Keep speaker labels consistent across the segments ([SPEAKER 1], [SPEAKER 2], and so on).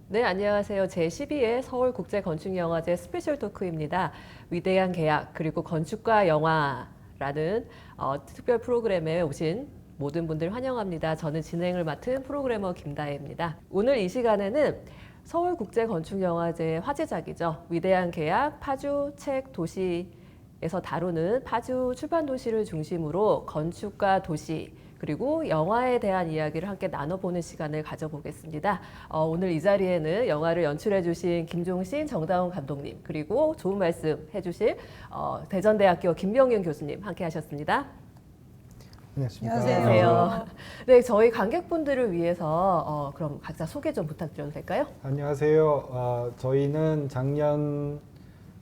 [SPEAKER 1] 네, 안녕하세요. 제12회 서울국제건축영화제 스페셜 토크입니다. 위대한 계약 그리고 건축과 영화라는 특별 프로그램에 오신 모든 분들 환영합니다. 저는 진행을 맡은 프로그래머 김다혜입니다. 오늘 이 시간에는 서울국제건축영화제의 화제작이죠. 위대한 계약 파주 책 도시에서 다루는 파주 출판도시를 중심으로 건축과 도시 그리고 영화에 대한 이야기를 함께 나눠보는 시간을 가져보겠습니다. 오늘 이 자리에는 영화를 연출해주신 김종신, 정다운 감독님 그리고 좋은 말씀 해주실 대전대학교 김병윤 교수님 함께 하셨습니다.
[SPEAKER 2] 안녕하십니까.
[SPEAKER 1] 안녕하세요. 네, 저희 관객분들을 위해서 그럼 각자 소개 좀 부탁드려도 될까요?
[SPEAKER 2] 안녕하세요. 저희는 작년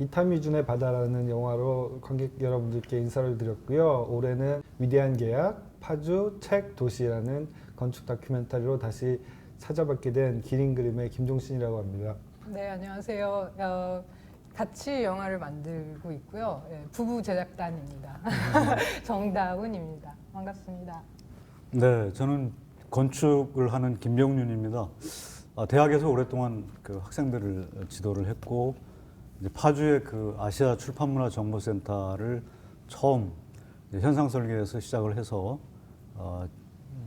[SPEAKER 2] 이타미준의 바다라는 영화로 관객 여러분들께 인사를 드렸고요. 올해는 위대한 계약, 파주 책 도시라는 건축 다큐멘터리로 다시 찾아뵙게 된 기린 그림의 김종신이라고 합니다.
[SPEAKER 3] 네, 안녕하세요. 같이 영화를 만들고 있고요. 부부 제작단입니다. 정다운입니다. 반갑습니다.
[SPEAKER 4] 네, 저는 건축을 하는 김병윤입니다. 대학에서 오랫동안 그 학생들을 지도를 했고 이제 파주의 그 아시아 출판문화정보센터를 처음 현상 설계에서 시작을 해서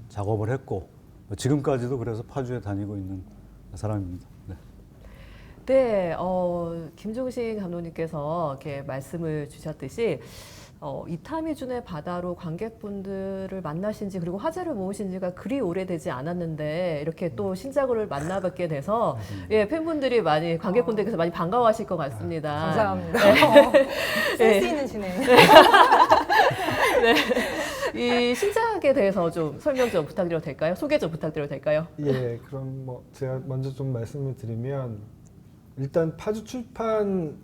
[SPEAKER 4] 작업을 했고 지금까지도 그래서 파주에 다니고 있는 사람입니다. 네.
[SPEAKER 1] 네, 김종신 감독님께서 이렇게 말씀을 주셨듯이 이타미준의 바다로 관객분들을 만나신지 그리고 화제를 모으신지가 그리 오래되지 않았는데 이렇게 또 신작을 만나뵙게 돼서 예, 팬분들이 많이 관객분들께서 많이 반가워하실 것 같습니다.
[SPEAKER 3] 감사합니다. 센스 있는 진행.
[SPEAKER 1] 네. 이 신작에 대해서 좀 설명 좀 부탁드려도 될까요? 소개 좀 부탁드려도 될까요?
[SPEAKER 2] 예, 그럼 뭐 제가 먼저 좀 말씀을 드리면 일단 파주 출판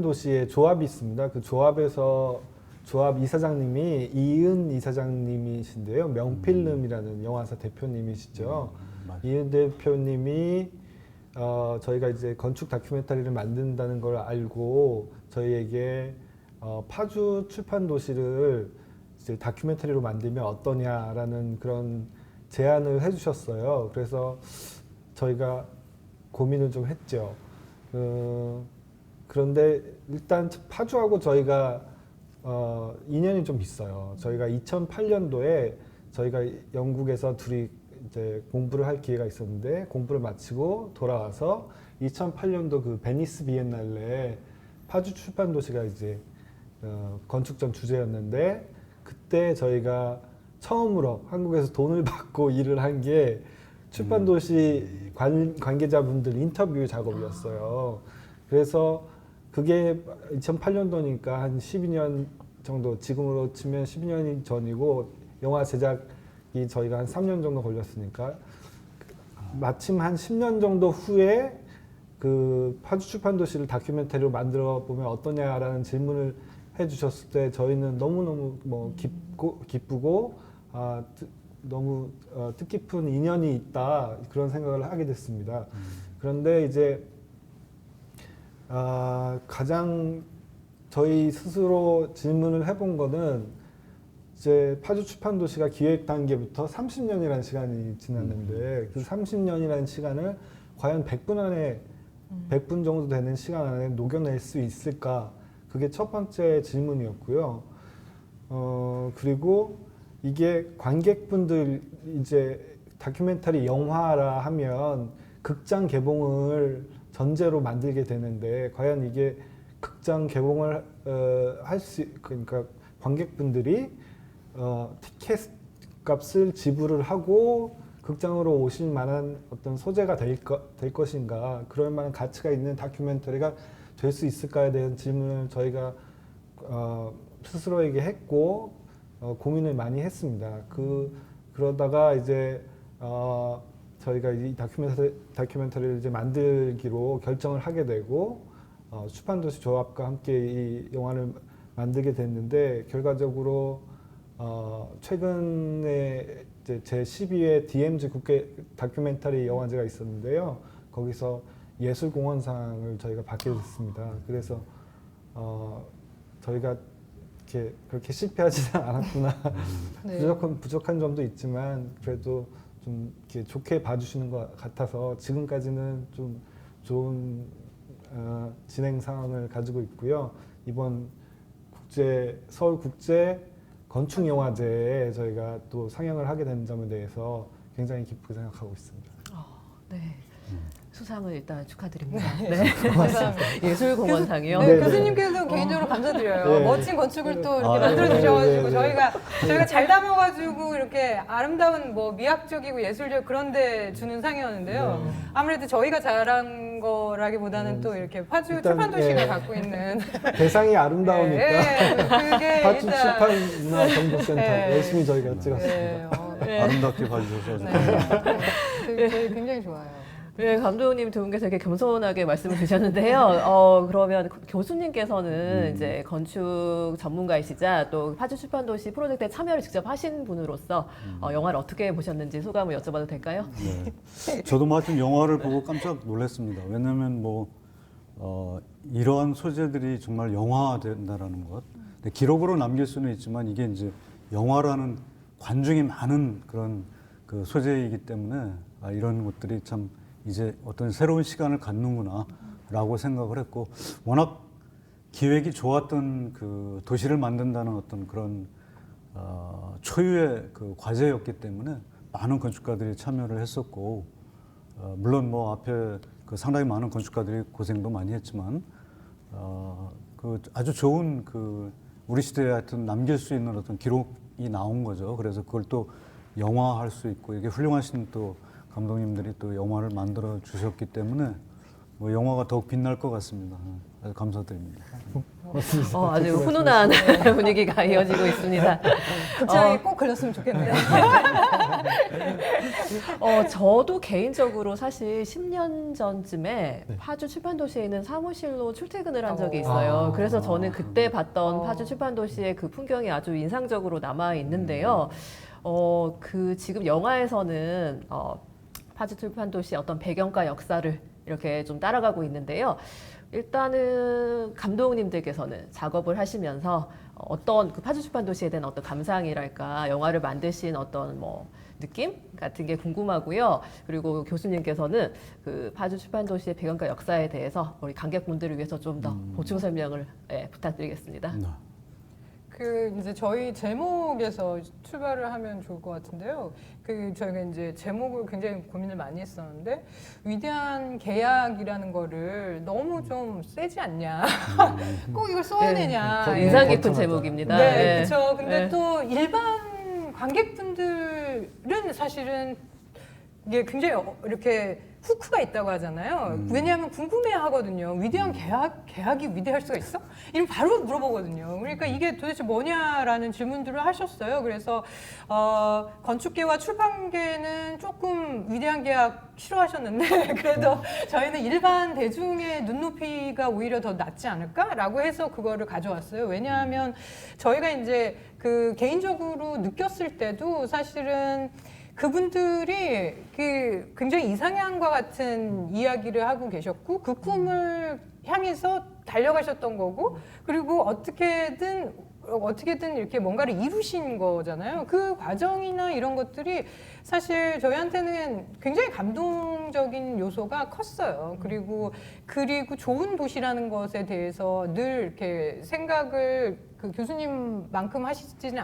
[SPEAKER 2] 도시에 조합이 있습니다. 그 조합에서 조합 이사장님이 이은 이사장님이신데요. 명필름이라는 영화사 대표님이시죠. 이은 대표님이 저희가 이제 건축 다큐멘터리를 만든다는 걸 알고 저희에게 파주 출판 도시를 이제 다큐멘터리로 만들면 어떠냐라는 그런 제안을 해주셨어요. 그래서 저희가 고민을 좀 했죠. 그런데 일단 파주하고 저희가 인연이 좀 있어요. 저희가 2008년도에 저희가 영국에서 둘이 이제 공부를 할 기회가 있었는데 공부를 마치고 돌아와서 2008년도 그 베니스 비엔날레 파주 출판 도시가 이제 건축전 주제였는데 그때 저희가 처음으로 한국에서 돈을 받고 일을 한 게 출판도시 관계자분들 인터뷰 작업이었어요. 그래서 그게 2008년도니까 한 12년 정도, 지금으로 치면 12년 전이고 영화 제작이 저희가 한 3년 정도 걸렸으니까 마침 한 10년 정도 후에 그 파주 출판도시를 다큐멘터리로 만들어 보면 어떠냐라는 질문을 해주셨을 때 저희는 너무너무 뭐 기쁘고 너무 뜻깊은 인연이 있다 그런 생각을 하게 됐습니다. 그런데 이제 가장 저희 스스로 질문을 해본 거는 이제 파주 출판 도시가 기획 단계부터 30년이라는 시간이 지났는데 그 30년이라는 시간을 과연 100분 안에 100분 정도 되는 시간 안에 녹여낼 수 있을까? 그게 첫 번째 질문이었고요. 그리고 이게 관객분들 이제 다큐멘터리 영화라 하면 극장 개봉을 전제로 만들게 되는데 과연 이게 극장 개봉을 그러니까 관객분들이 티켓 값을 지불을 하고 극장으로 오실 만한 어떤 소재가 될 것인가, 그럴 만한 가치가 있는 다큐멘터리가 될 수 있을까에 대한 질문을 저희가 스스로에게 했고 고민을 많이 했습니다. 그러다가 이제 저희가 이 다큐멘터리를 이제 만들기로 결정을 하게 되고 출판도시 조합과 함께 이 영화를 만들게 됐는데 결과적으로 최근에 이제 제 12회 DMZ 국제 다큐멘터리 영화제가 있었는데요. 거기서 예술공헌상을 저희가 받게 됐습니다. 그래서 저희가 그렇게 실패하지는 않았구나.
[SPEAKER 3] 네.
[SPEAKER 2] 부족한 점도 있지만 그래도 좀 이렇게 좋게 봐주시는 것 같아서 지금까지는 좀 좋은 진행 상황을 가지고 있고요. 이번 서울 국제 건축 영화제에 저희가 또 상영을 하게 된 점에 대해서 굉장히 기쁘게 생각하고 있습니다.
[SPEAKER 1] 네. 수상을 일단 축하드립니다.
[SPEAKER 3] 네.
[SPEAKER 1] 네.
[SPEAKER 3] 감사합니다.
[SPEAKER 1] 예술공헌상이요.
[SPEAKER 3] 네,
[SPEAKER 2] 네,
[SPEAKER 3] 교수님께서 개인적으로 감사드려요.
[SPEAKER 2] 네.
[SPEAKER 3] 멋진 건축을 또 이렇게
[SPEAKER 4] 아,
[SPEAKER 3] 만들어
[SPEAKER 4] 네,
[SPEAKER 3] 주셔가지고
[SPEAKER 2] 네, 네, 네.
[SPEAKER 3] 저희가 잘 담아가지고 이렇게 아름다운 뭐 미학적이고 예술적 그런데 주는 상이었는데요.
[SPEAKER 2] 네.
[SPEAKER 3] 아무래도 저희가 잘한 거라기보다는 또 이렇게 파주
[SPEAKER 2] 일단,
[SPEAKER 3] 출판도시가
[SPEAKER 2] 예.
[SPEAKER 3] 갖고 있는
[SPEAKER 2] 대상이 아름다우니까
[SPEAKER 3] 네, 그게
[SPEAKER 2] 파주
[SPEAKER 3] 일단
[SPEAKER 2] 출판문화정보센터
[SPEAKER 3] 네.
[SPEAKER 2] 열심히 저희가 찍었습니다.
[SPEAKER 3] 네,
[SPEAKER 4] 아름답게 봐주셔서
[SPEAKER 3] 네. 저희 굉장히 좋아요.
[SPEAKER 1] 네, 감독님 두 분께서 이렇게 겸손하게 말씀을 주셨는데요. 그러면 교수님께서는 이제 건축 전문가이시자 또 파주 출판도시 프로젝트에 참여를 직접 하신 분으로서 영화를 어떻게 보셨는지 소감을 여쭤봐도 될까요?
[SPEAKER 4] 네. 저도 마침 영화를 보고 깜짝 놀랐습니다. 왜냐하면 이러한 소재들이 정말 영화된다라는 것. 근데 기록으로 남길 수는 있지만 이게 이제 영화라는 관중이 많은 그런 그 소재이기 때문에 이런 것들이 참 이제 어떤 새로운 시간을 갖는구나라고 생각을 했고, 워낙 기획이 좋았던 그 도시를 만든다는 어떤 그런 초유의 그 과제였기 때문에 많은 건축가들이 참여를 했었고, 물론 앞에 그 상당히 많은 건축가들이 고생도 많이 했지만 그 아주 좋은 그 우리 시대에 하여튼 남길 수 있는 어떤 기록이 나온 거죠. 그래서 그걸 또 영화할 수 있고, 이게 훌륭하신 또 감독님들이 또 영화를 만들어 주셨기 때문에 영화가 더욱 빛날 것 같습니다. 아주 감사드립니다.
[SPEAKER 1] 아주 훈훈한 분위기가 이어지고 있습니다.
[SPEAKER 3] 극장에 꼭 걸렸으면 좋겠네요.
[SPEAKER 1] 저도 개인적으로 사실 10년 전쯤에
[SPEAKER 2] 네.
[SPEAKER 1] 파주 출판도시에 있는 사무실로 출퇴근을 한 적이 있어요. 그래서 저는 그때 봤던 파주 출판도시의 그 풍경이 아주 인상적으로 남아 있는데요. 그 지금 영화에서는 파주 출판도시의 어떤 배경과 역사를 이렇게 좀 따라가고 있는데요. 일단은 감독님들께서는 작업을 하시면서 어떤 그 파주 출판도시에 대한 어떤 감상이랄까, 영화를 만드신 어떤 느낌 같은 게 궁금하고요. 그리고 교수님께서는 그 파주 출판도시의 배경과 역사에 대해서 우리 관객분들을 위해서 좀 더 보충 설명을 부탁드리겠습니다.
[SPEAKER 4] 네.
[SPEAKER 3] 이제 저희 제목에서 출발을 하면 좋을 것 같은데요. 저희가 이제 제목을 굉장히 고민을 많이 했었는데, 위대한 계약이라는 거를 너무 좀 세지 않냐. 꼭 이걸 써야 되냐.
[SPEAKER 2] 네.
[SPEAKER 1] 인상 깊은
[SPEAKER 2] 거창하죠.
[SPEAKER 1] 제목입니다.
[SPEAKER 3] 네, 그렇죠. 근데
[SPEAKER 1] 네.
[SPEAKER 3] 또 일반 관객분들은 사실은 이게 굉장히 이렇게 후크가 있다고 하잖아요. 왜냐하면 궁금해하거든요. 위대한 계약이 위대할 수가 있어? 이러면 바로 물어보거든요. 그러니까 이게 도대체 뭐냐라는 질문들을 하셨어요. 그래서 건축계와 출판계는 조금 위대한 계약 싫어하셨는데 그래도 저희는 일반 대중의 눈높이가 오히려 더 낫지 않을까라고 해서 그거를 가져왔어요. 왜냐하면 저희가 이제 그 개인적으로 느꼈을 때도 사실은 그분들이 그 굉장히 이상향과 같은 이야기를 하고 계셨고, 그 꿈을 향해서 달려가셨던 거고, 그리고 어떻게든 이렇게 뭔가를 이루신 거잖아요. 그 과정이나 이런 것들이 사실 저희한테는 굉장히 감동적인 요소가 컸어요. 그리고 좋은 도시라는 것에 대해서 늘 이렇게 생각을 그 교수님만큼 하지는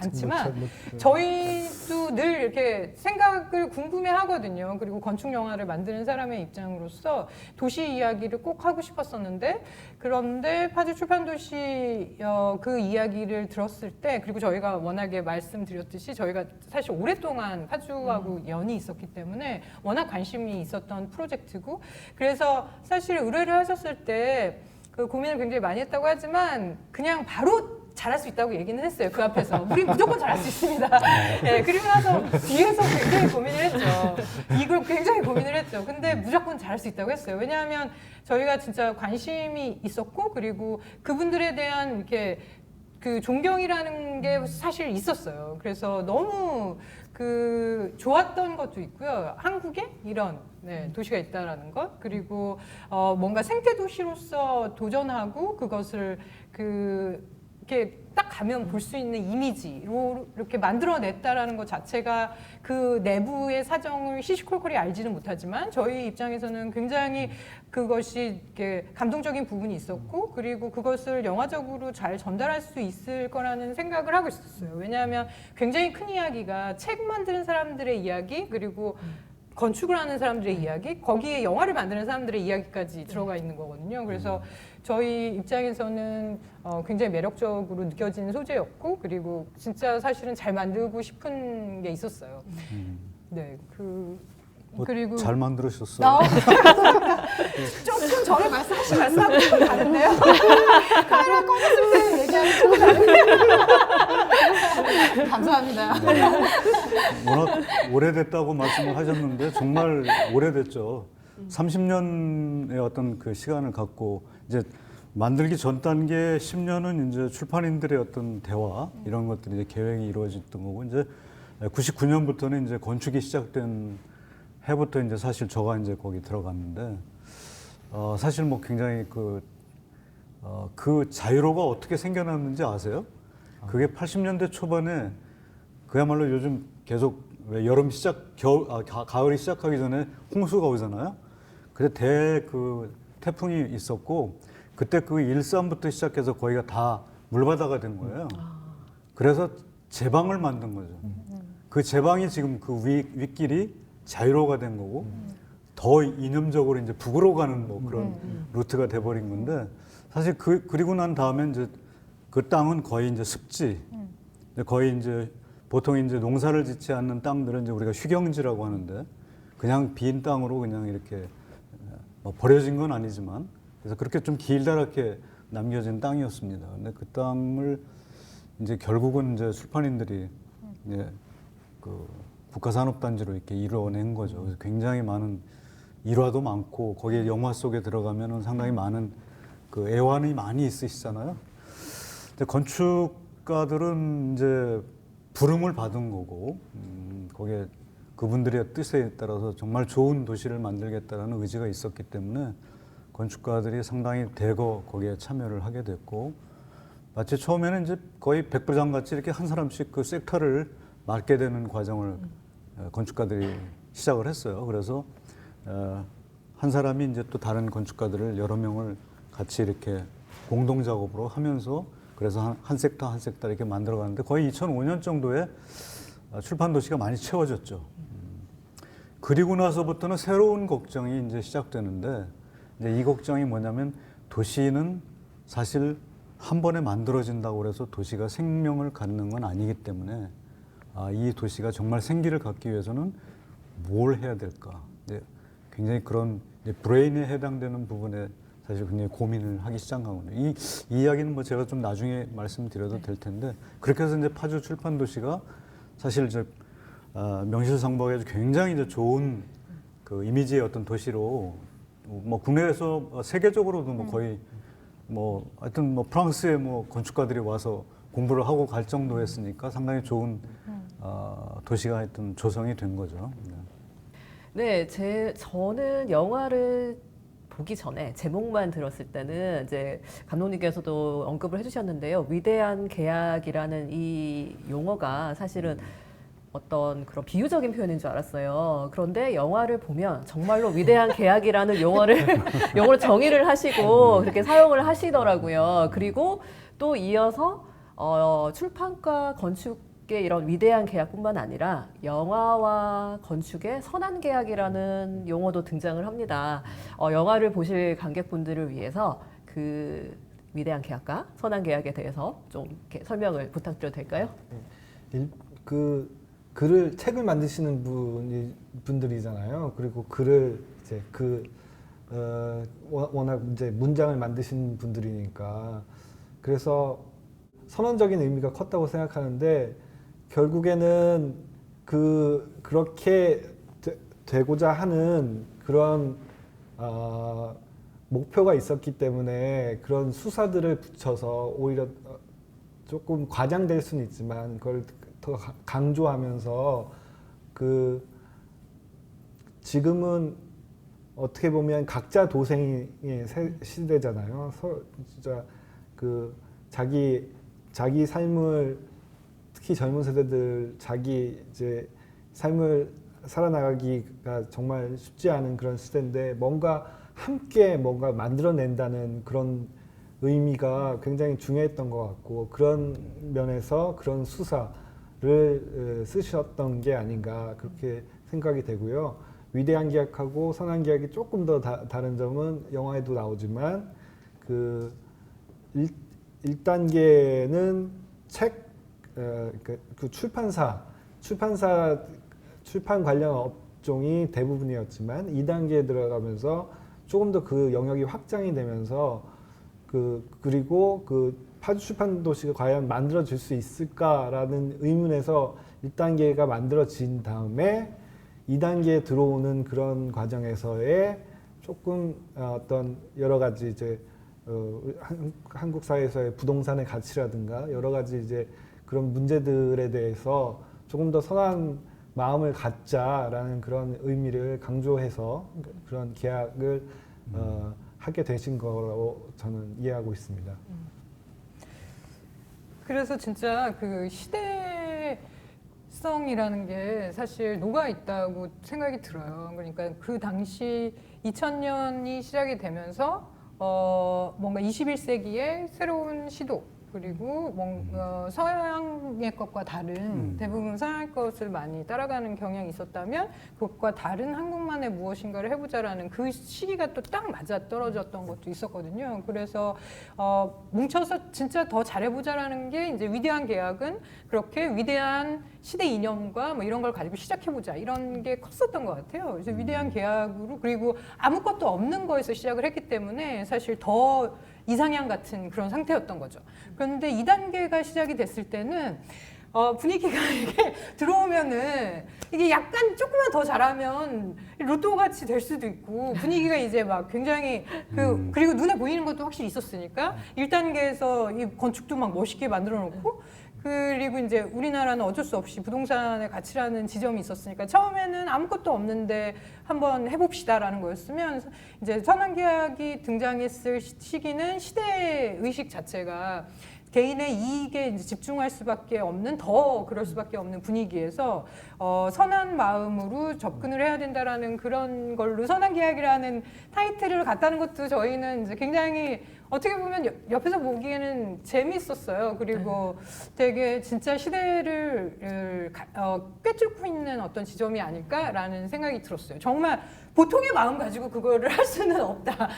[SPEAKER 3] 않지만 저희도 늘 이렇게 생각을 궁금해하거든요. 그리고 건축 영화를 만드는 사람의 입장으로서 도시 이야기를 꼭 하고 싶었었는데, 그런데 파주 출판도시 그 이야기를 들었을 때, 그리고 저희가 워낙에 말씀드렸듯이 저희가 사실 오랫동안 파주하고 연이 있었기 때문에 워낙 관심이 있었던 프로젝트고, 그래서 사실 의뢰를 하셨을 때 그 고민을 굉장히 많이 했다고 하지만 그냥 바로 잘할 수 있다고 얘기는 했어요. 그 앞에서 우리 무조건 잘할 수 있습니다. 네, 그리고 나서 뒤에서 굉장히 고민을 했죠. 이걸 굉장히 고민을 했죠. 근데 무조건 잘할 수 있다고 했어요. 왜냐하면 저희가 진짜 관심이 있었고, 그리고 그분들에 대한 이렇게 그 존경이라는 게 사실 있었어요. 그래서 너무 좋았던 것도 있고요. 한국에 이런 도시가 있다라는 것, 그리고 뭔가 생태 도시로서 도전하고 그것을 이렇게 딱 가면 볼 수 있는 이미지로 이렇게 만들어냈다라는 것 자체가 그 내부의 사정을 시시콜콜이 알지는 못하지만 저희 입장에서는 굉장히 그것이 이렇게 감동적인 부분이 있었고 그리고 그것을 영화적으로 잘 전달할 수 있을 거라는 생각을 하고 있었어요. 왜냐하면 굉장히 큰 이야기가 책 만드는 사람들의 이야기 그리고 건축을 하는 사람들의 이야기, 거기에 영화를 만드는 사람들의 이야기까지 들어가 있는 거거든요. 그래서 저희 입장에서는 굉장히 매력적으로 느껴지는 소재였고, 그리고 진짜 사실은 잘 만들고 싶은 게 있었어요. 네, 그리고
[SPEAKER 4] 잘 만들으셨어요.
[SPEAKER 3] 조금 전에 말씀하신 말씀하고 좀 다른데요? 카메라 꺼냈을 때 얘기하는 조금 다른데요? 감사합니다.
[SPEAKER 4] 워낙 오래됐다고 말씀을 하셨는데 정말 오래됐죠. 30년의 어떤 그 시간을 갖고 이제 만들기 전 단계 10년은 이제 출판인들의 어떤 대화 이런 것들이 이제 계획이 이루어졌던 거고 이제 99년부터는 이제 건축이 시작된 해부터 이제 사실 저가 이제 거기 들어갔는데 사실 뭐 굉장히 그 자유로가 어떻게 생겨났는지 아세요? 그게 80년대 초반에 그야말로 요즘 계속 왜 여름 가을이 시작하기 전에 홍수가 오잖아요. 그때 태풍이 있었고 그때 그 일산부터 시작해서 거기가 다 물바다가 된 거예요. 그래서 제방을 만든 거죠. 그 제방이 지금 그 윗길이 자유로가 된 거고 더 이념적으로 이제 북으로 가는 뭐 그런 루트가 돼버린 건데 사실 그리고 난 다음에 이제 그 땅은 거의 이제 습지, 거의 이제 보통 이제 농사를 짓지 않는 땅들은 이제 우리가 휴경지라고 하는데 그냥 빈 땅으로 그냥 이렇게 뭐 버려진 건 아니지만 그래서 그렇게 좀 길다랗게 남겨진 땅이었습니다. 근데 그 땅을 이제 결국은 이제 출판인들이 이제 그 국가산업단지로 이렇게 이루어낸 거죠. 그래서 굉장히 많은 일화도 많고 거기에 영화 속에 들어가면은 상당히 많은 그 애환이 많이 있으시잖아요. 근데 건축가들은 이제 부름을 받은 거고 거기에 그분들의 뜻에 따라서 정말 좋은 도시를 만들겠다라는 의지가 있었기 때문에 건축가들이 상당히 대거 거기에 참여를 하게 됐고 마치 처음에는 이제 거의 백부장같이 이렇게 한 사람씩 그 섹터를 맡게 되는 과정을 건축가들이 시작을 했어요. 그래서 한 사람이 이제 또 다른 건축가들을 여러 명을 같이 이렇게 공동 작업으로 하면서 그래서 한 섹터 한 섹터 이렇게 만들어 가는데 거의 2005년 정도에 출판 도시가 많이 채워졌죠. 그리고 나서부터는 새로운 걱정이 이제 시작되는데 이제 이 걱정이 뭐냐면 도시는 사실 한 번에 만들어진다고 해서 도시가 생명을 갖는 건 아니기 때문에 이 도시가 정말 생기를 갖기 위해서는 뭘 해야 될까? 굉장히 그런 브레인에 해당되는 부분에 사실 굉장히 고민을 하기 시작하거든요. 이 이야기는 뭐 제가 좀 나중에 말씀드려도 될 텐데 그렇게 해서 이제 파주 출판 도시가 사실 이제 명실상부하게 굉장히 이제 좋은 그 이미지의 어떤 도시로 뭐 국내에서 세계적으로도 뭐 거의 뭐 하여튼 뭐 프랑스의 뭐 건축가들이 와서 공부를 하고 갈 정도였으니까 상당히 좋은 도시가 하여튼 조성이 된 거죠.
[SPEAKER 1] 네, 저는 영화를 보기 전에 제목만 들었을 때는 이제 감독님께서도 언급을 해주셨는데요. 위대한 계약이라는 이 용어가 사실은 어떤 그런 비유적인 표현인 줄 알았어요. 그런데 영화를 보면 정말로 위대한 계약이라는 용어로 정의를 하시고 그렇게 사용을 하시더라고요. 그리고 또 이어서 출판과 건축의 이런 위대한 계약뿐만 아니라 영화와 건축의 선한 계약이라는 용어도 등장을 합니다. 영화를 보실 관객분들을 위해서 그 위대한 계약과 선한 계약에 대해서 좀 이렇게 설명을 부탁드려도 될까요?
[SPEAKER 2] 책을 만드시는 분들이잖아요. 그리고 글을 이제 워낙 이제 문장을 만드신 분들이니까 그래서 선언적인 의미가 컸다고 생각하는데 결국에는 그렇게 되고자 하는 그런 목표가 있었기 때문에 그런 수사들을 붙여서 오히려 조금 과장될 수는 있지만 그걸 더 강조하면서 지금은 어떻게 보면 각자 도생의 시대잖아요. 진짜 자기 자기 삶을 특히 젊은 세대들 자기 이제 삶을 살아나가기가 정말 쉽지 않은 그런 시대인데 뭔가 함께 뭔가 만들어낸다는 그런 의미가 굉장히 중요했던 것 같고 그런 면에서 그런 수사를 쓰셨던 게 아닌가 그렇게 생각이 되고요. 위대한 계약하고 선한 계약이 조금 더 다른 점은 영화에도 나오지만 그 1단계는 그 출판 관련 업종이 대부분이었지만 2단계에 들어가면서 조금 더 그 영역이 확장이 되면서 그리고 그 파주 출판 도시가 과연 만들어질 수 있을까라는 의문에서 1단계가 만들어진 다음에 2단계에 들어오는 그런 과정에서의 조금 어떤 여러 가지 이제 한국 사회에서의 부동산의 가치라든가 여러 가지 이제 그런 문제들에 대해서 조금 더 선한 마음을 갖자라는 그런 의미를 강조해서 그런 계약을 하게 되신 거라고 저는 이해하고 있습니다.
[SPEAKER 3] 그래서 진짜 그 시대성이라는 게 사실 녹아 있다고 생각이 들어요. 그러니까 그 당시 2000년이 시작이 되면서 뭔가 21세기의 새로운 시도 그리고 뭔가 서양의 것과 다른 대부분 서양의 것을 많이 따라가는 경향이 있었다면 그것과 다른 한국만의 무엇인가를 해보자라는 그 시기가 또 딱 맞아 떨어졌던 것도 있었거든요. 그래서 뭉쳐서 진짜 더 잘해보자라는 게 이제 위대한 계약은 그렇게 위대한 시대 이념과 뭐 이런 걸 가지고 시작해보자 이런 게 컸었던 것 같아요. 그래서 위대한 계약으로 그리고 아무것도 없는 거에서 시작을 했기 때문에 사실 더 이상향 같은 그런 상태였던 거죠. 그런데 2단계가 시작이 됐을 때는 분위기가 이게 들어오면은 이게 약간 조금만 더 잘하면 로또 같이 될 수도 있고 분위기가 이제 막 굉장히 그리고 눈에 보이는 것도 확실히 있었으니까 1단계에서 이 건축도 막 멋있게 만들어 놓고 그리고 이제 우리나라는 어쩔 수 없이 부동산의 가치라는 지점이 있었으니까 처음에는 아무것도 없는데 한번 해봅시다라는 거였으면 이제 선언계약이 등장했을 시기는 시대 의식 자체가 개인의 이익에 이제 집중할 수밖에 없는 더 그럴 수밖에 없는 분위기에서 선한 마음으로 접근을 해야 된다라는 그런 걸로 선한 계약이라는 타이틀을 갖다는 것도 저희는 이제 굉장히 어떻게 보면 옆에서 보기에는 재미있었어요. 그리고 되게 진짜 시대를 꿰뚫고 있는 어떤 지점이 아닐까라는 생각이 들었어요. 정말 보통의 마음 가지고 그거를 할 수는 없다.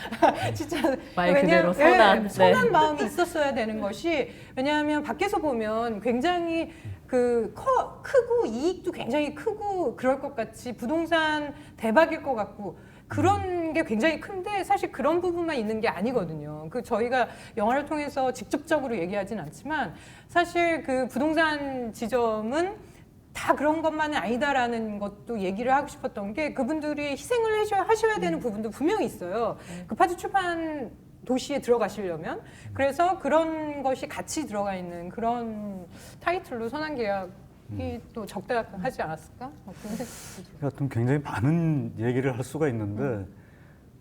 [SPEAKER 3] 진짜
[SPEAKER 1] 말 그대로 선한,
[SPEAKER 3] 선한 마음이 있었어야 되는 것이 왜냐하면 밖에서 보면 굉장히 크고 이익도 굉장히 크고 그럴 것 같이 부동산 대박일 것 같고 그런 게 굉장히 큰데 사실 그런 부분만 있는 게 아니거든요. 저희가 영화를 통해서 직접적으로 얘기하진 않지만 사실 그 부동산 지점은 다 그런 것만은 아니다라는 것도 얘기를 하고 싶었던 게 그분들이 희생을 하셔야 되는 부분도 분명히 있어요. 그 파주 출판 도시에 들어가시려면 그래서 그런 것이 같이 들어가 있는 그런 타이틀로 선한 계약이 또 적당하지 않았을까? 그런 생각이 들어요.
[SPEAKER 4] 하여튼 굉장히 많은 얘기를 할 수가 있는데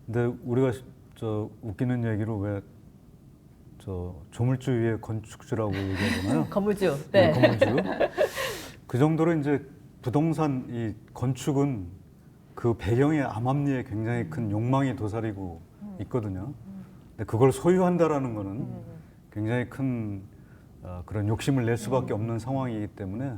[SPEAKER 4] 근데 우리가 웃기는 얘기로 왜 조물주 위에 건축주라고 얘기하잖아요.
[SPEAKER 1] 건물주.
[SPEAKER 4] 네,
[SPEAKER 1] 네.
[SPEAKER 4] 건물주. 그 정도로 이제 부동산 이 건축은 그 배경의 암암리에 굉장히 큰 욕망이 도사리고 있거든요. 근데 그걸 소유한다라는 거는 굉장히 큰 그런 욕심을 낼 수밖에 없는 상황이기 때문에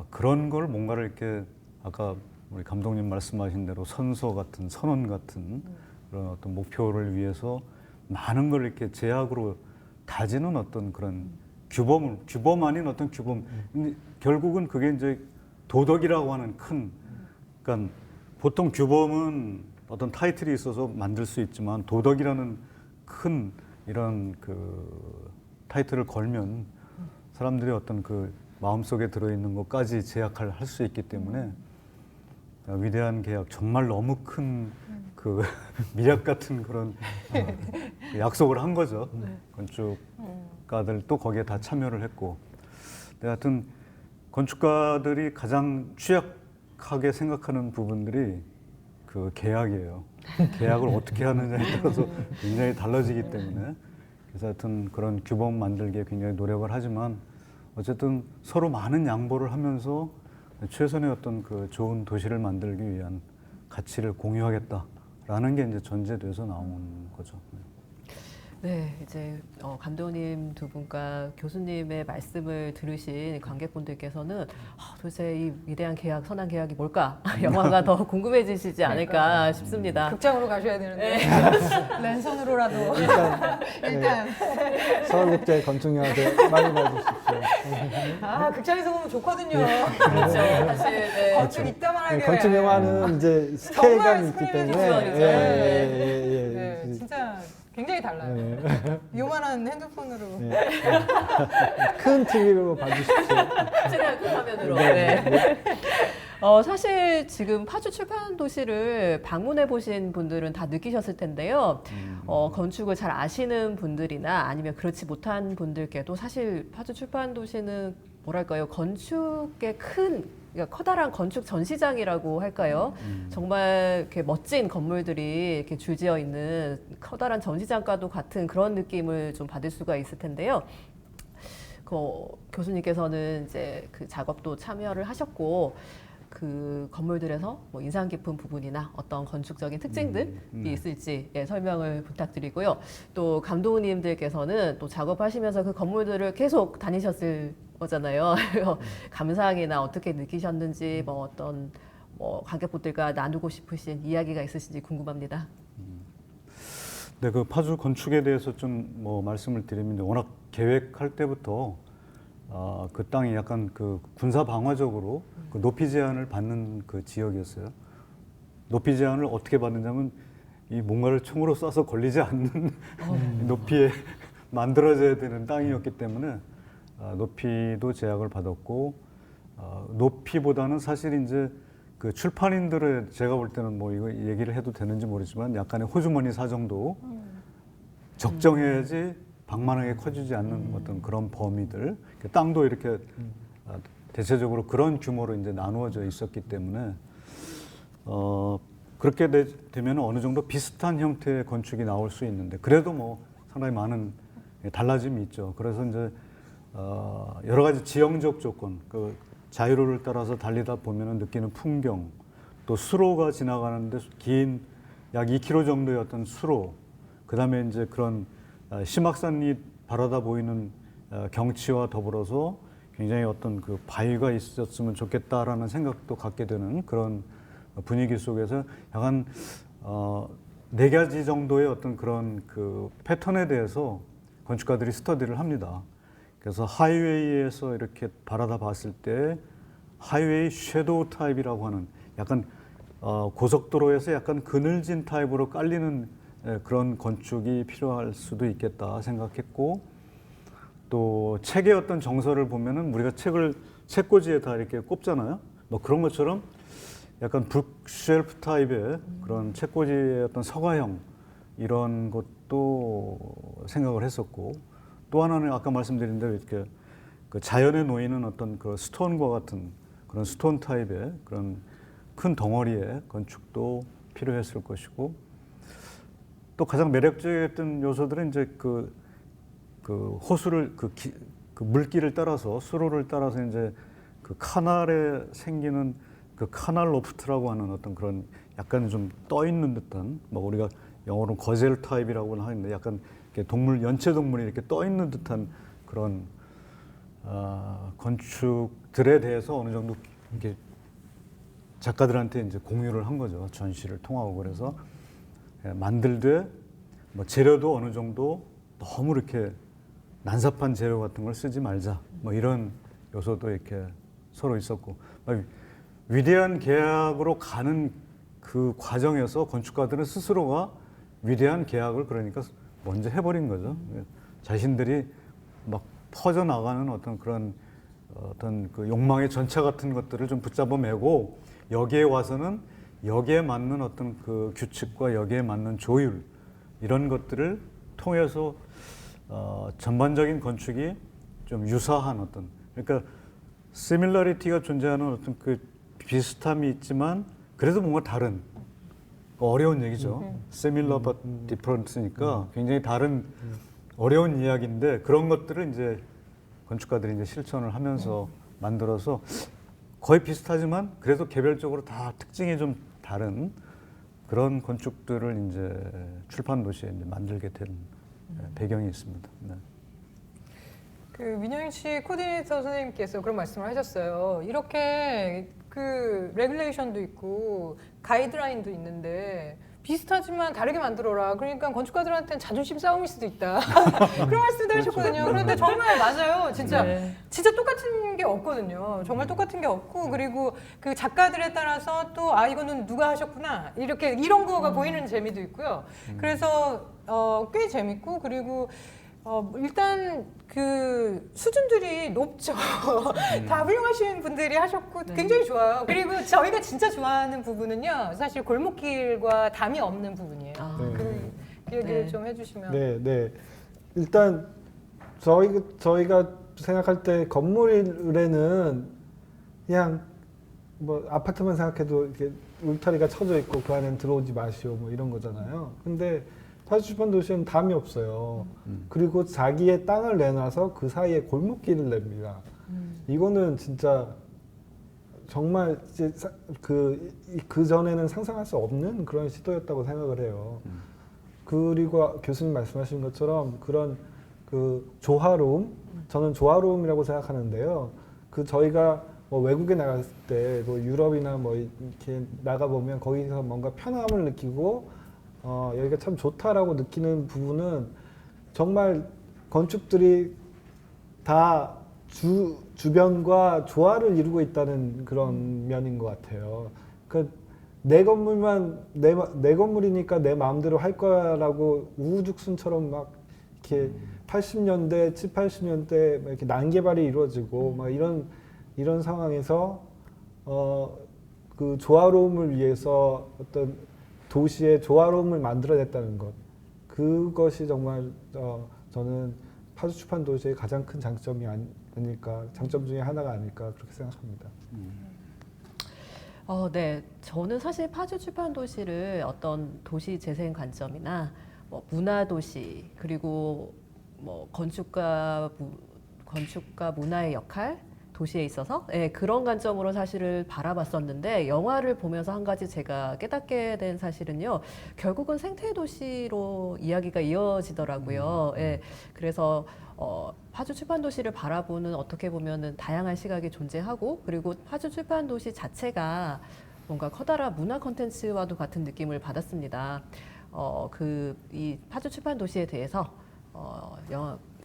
[SPEAKER 4] 그런 걸 뭔가를 이렇게 아까 우리 감독님 말씀하신 대로 선서 같은 선언 같은 그런 어떤 목표를 위해서 많은 걸 이렇게 제약으로 다지는 어떤 그런 규범 아닌 어떤 규범. 근데 결국은 그게 이제 도덕이라고 하는 그러니까 보통 규범은 어떤 타이틀이 있어서 만들 수 있지만 도덕이라는 큰 이런 그 타이틀을 걸면 사람들이 어떤 그 마음속에 들어있는 것까지 제약할 수 있기 때문에 위대한 계약 정말 너무 큰 그 미약 같은 그런 약속을 한 거죠. 건축가들도 거기에 다 참여를 했고. 근데 하여튼 건축가들이 가장 취약하게 생각하는 부분들이 그 계약이에요. 계약을 어떻게 하느냐에 따라서 굉장히 달라지기 때문에 그래서 하여튼 그런 규범 만들기에 굉장히 노력을 하지만 어쨌든 서로 많은 양보를 하면서 최선의 어떤 그 좋은 도시를 만들기 위한 가치를 공유하겠다라는 게 이제 전제돼서 나온 거죠.
[SPEAKER 1] 네, 이제 감독님 두 분과 교수님의 말씀을 들으신 관객분들께서는 도대체 이 위대한 계약, 선한 계약이 뭘까? 영화가 더 궁금해지시지 않을까 싶습니다.
[SPEAKER 3] 극장으로 가셔야 되는데 랜선으로라도 일단
[SPEAKER 2] 서울국제 건축영화제 많이 봐주십시오.
[SPEAKER 3] 극장에서 보면 좋거든요.
[SPEAKER 1] 그렇죠. 사실 네.
[SPEAKER 3] 건축 이따만하게
[SPEAKER 2] 건축영화는 이제
[SPEAKER 3] 정말
[SPEAKER 2] 스케일감이 있기
[SPEAKER 3] 스케일이
[SPEAKER 2] 때문에
[SPEAKER 3] 좋죠.
[SPEAKER 2] 예.
[SPEAKER 3] 진짜 굉장히 달라요. 요만한 핸드폰으로.
[SPEAKER 2] 큰 TV로 봐주십시오.
[SPEAKER 1] 최대한 큰 화면으로. 네. 사실 지금 파주 출판 도시를 방문해 보신 분들은 다 느끼셨을 텐데요. 건축을 잘 아시는 분들이나 아니면 그렇지 못한 분들께도 사실 파주 출판 도시는 뭐랄까요, 건축의 그러니까 커다란 건축 전시장이라고 할까요? 정말 이렇게 멋진 건물들이 이렇게 줄지어 있는 커다란 전시장과도 같은 그런 느낌을 좀 받을 수가 있을 텐데요. 교수님께서는 이제 그 작업도 참여를 하셨고, 그 건물들에서 뭐 인상 깊은 부분이나 어떤 건축적인 특징들이 있을지 설명을 부탁드리고요. 또 감독님들께서는 또 작업하시면서 그 건물들을 계속 다니셨을 거잖아요. 감상이나 어떻게 느끼셨는지 뭐 어떤 관객분들과 나누고 싶으신 이야기가 있으신지 궁금합니다.
[SPEAKER 4] 네, 그 파주 건축에 대해서 좀 뭐 말씀을 드리면 워낙 계획할 때부터 그 땅이 약간 그 군사 방어적으로 그 높이 제한을 받는 그 지역이었어요. 높이 제한을 어떻게 받느냐면 이 뭔가를 총으로 쏴서 걸리지 않는 높이에 만들어져야 되는 땅이었기 때문에 높이도 제약을 받았고 높이보다는 사실 이제 그 출판인들의 제가 볼 때는 뭐 이거 얘기를 해도 되는지 모르지만 약간의 호주머니 사정도 적정해야지 방만하게 커지지 않는 어떤 그런 범위들 땅도 이렇게 대체적으로 그런 규모로 이제 나누어져 있었기 때문에 그렇게 되면 어느 정도 비슷한 형태의 건축이 나올 수 있는데 그래도 뭐 상당히 많은 달라짐이 있죠. 그래서 이제 여러 가지 지형적 조건, 그 자유로를 따라서 달리다 보면은 느끼는 풍경, 또 수로가 지나가는데 긴 약 2km 정도의 어떤 수로, 그 다음에 이제 그런 심악산이 바라다 보이는 경치와 더불어서 굉장히 어떤 그 바위가 있었으면 좋겠다라는 생각도 갖게 되는 그런 분위기 속에서 약간 4가지 정도의 어떤 그런 그 패턴에 대해서 건축가들이 스터디를 합니다. 그래서 하이웨이에서 이렇게 바라다 봤을 때 하이웨이 섀도우 타입이라고 하는 약간 고속도로에서 약간 그늘진 타입으로 깔리는 그런 건축이 필요할 수도 있겠다 생각했고, 또 책의 어떤 정서를 보면은 우리가 책꽂이에 다 이렇게 꼽잖아요. 뭐 그런 것처럼 약간 북쉘프 타입의 그런 책꽂이의 어떤 서가형 이런 것도 생각을 했었고, 또 하나는 아까 말씀드린 대로 이렇게 그 자연에 놓이는 어떤 그 스톤과 같은 그런 스톤 타입의 그런 큰 덩어리의 건축도 필요했을 것이고, 또 가장 매력적이었던 요소들은 이제 그 호수를 그 물길을 따라서 수로를 따라서 이제 그 카날에 생기는 그 카날 로프트라고 하는 어떤 그런 약간 좀 떠 있는 듯한, 뭐 우리가 영어로 거젤 타입이라고 하는데 약간 동물, 연체 동물이 이렇게 떠 있는 듯한 그런 건축들에 대해서 어느 정도 이렇게 작가들한테 이제 공유를 한 거죠. 전시를 통하고. 그래서 만들되 뭐 재료도 어느 정도 너무 이렇게 난삽한 재료 같은 걸 쓰지 말자. 뭐 이런 요소도 이렇게 서로 있었고, 위대한 계약으로 가는 그 과정에서 건축가들은 스스로가 위대한 계약을 그러니까 먼저 해버린 거죠. 자신들이 막 퍼져나가는 어떤 그런 어떤 그 욕망의 전차 같은 것들을 좀 붙잡아 매고, 여기에 와서는 여기에 맞는 어떤 그 규칙과 여기에 맞는 조율, 이런 것들을 통해서 전반적인 건축이 좀 유사한 어떤, 그러니까 시밀러리티가 존재하는 어떤 그 비슷함이 있지만 그래도 뭔가 다른, 어려운 얘기죠. similar but different니까 굉장히 다른 어려운 이야기인데 그런 것들을 이제 건축가들이 이제 실천을 하면서 만들어서 거의 비슷하지만 그래도 개별적으로 다 특징이 좀 다른 그런 건축들을 이제 출판 도시에 이제 만들게 된 배경이 있습니다. 네.
[SPEAKER 3] 그 민영희 씨 코디네이터 선생님께서 그런 말씀을 하셨어요. 이렇게 그 레귤레이션도 있고 가이드라인도 있는데 비슷하지만 다르게 만들어라. 그러니까 건축가들한테는 자존심 싸움일 수도 있다. 그런 말씀도 하셨거든요. 그런데 정말 맞아요. 진짜
[SPEAKER 1] 네.
[SPEAKER 3] 진짜 똑같은 게 없거든요. 정말 똑같은 게 없고 그리고 그 작가들에 따라서 또 아 이거는 누가 하셨구나 이렇게 이런 거가 보이는 재미도 있고요. 그래서 꽤 재밌고 그리고 일단 그 수준들이 높죠. 다 훌륭하신 분들이 하셨고
[SPEAKER 1] 네.
[SPEAKER 3] 굉장히 좋아요. 그리고 저희가 진짜 좋아하는 부분은요. 사실 골목길과 담이 없는 부분이에요.
[SPEAKER 1] 아,
[SPEAKER 2] 네.
[SPEAKER 3] 그 얘기를
[SPEAKER 1] 네.
[SPEAKER 3] 좀 해주시면.
[SPEAKER 2] 네, 네. 일단 저희가 생각할 때 건물에는 그냥 뭐 아파트만 생각해도 이렇게 울타리가 쳐져 있고 그 안엔 들어오지 마시오 뭐 이런 거잖아요. 근데 파주출판 도시는 담이 없어요. 그리고 자기의 땅을 내놔서 그 사이에 골목길을 냅니다. 이거는 진짜 정말 이제 그 전에는 상상할 수 없는 그런 시도였다고 생각을 해요. 그리고 교수님 말씀하신 것처럼 그런 그 조화로움, 저는 조화로움이라고 생각하는데요. 그 저희가 뭐 외국에 나갔을 때 뭐 유럽이나 뭐 이렇게 나가 보면 거기서 뭔가 편함을 느끼고 여기가 참 좋다라고 느끼는 부분은 정말 건축들이 다 주변과 조화를 이루고 있다는 그런 면인 것 같아요. 그 내 건물만 내 건물이니까 내 마음대로 할 거야라고 우후죽순처럼 막 이렇게 80년대, 7, 80년대 이렇게 난개발이 이루어지고 막 이런 상황에서 그 조화로움을 위해서 어떤 도시의 조화로움을 만들어냈다는 것, 그것이 정말 저는 파주출판 도시의 가장 큰 장점이 아닐까, 장점 중에 하나가 아닐까 그렇게 생각합니다.
[SPEAKER 1] 네. 저는 사실 파주 출판 도시를 어떤 도시 재생 관점이나 뭐 문화 도시 그리고 뭐 건축가 문화의 역할 도시에 있어서 그런 관점으로 사실을 바라봤었는데 영화를 보면서 한 가지 제가 깨닫게 된 사실은요. 결국은 생태 도시로 이야기가 이어지더라고요. 그래서 파주 출판 도시를 바라보는 어떻게 보면은 다양한 시각이 존재하고 그리고 파주 출판 도시 자체가 뭔가 커다란 문화 콘텐츠와도 같은 느낌을 받았습니다. 이 파주 출판 도시에 대해서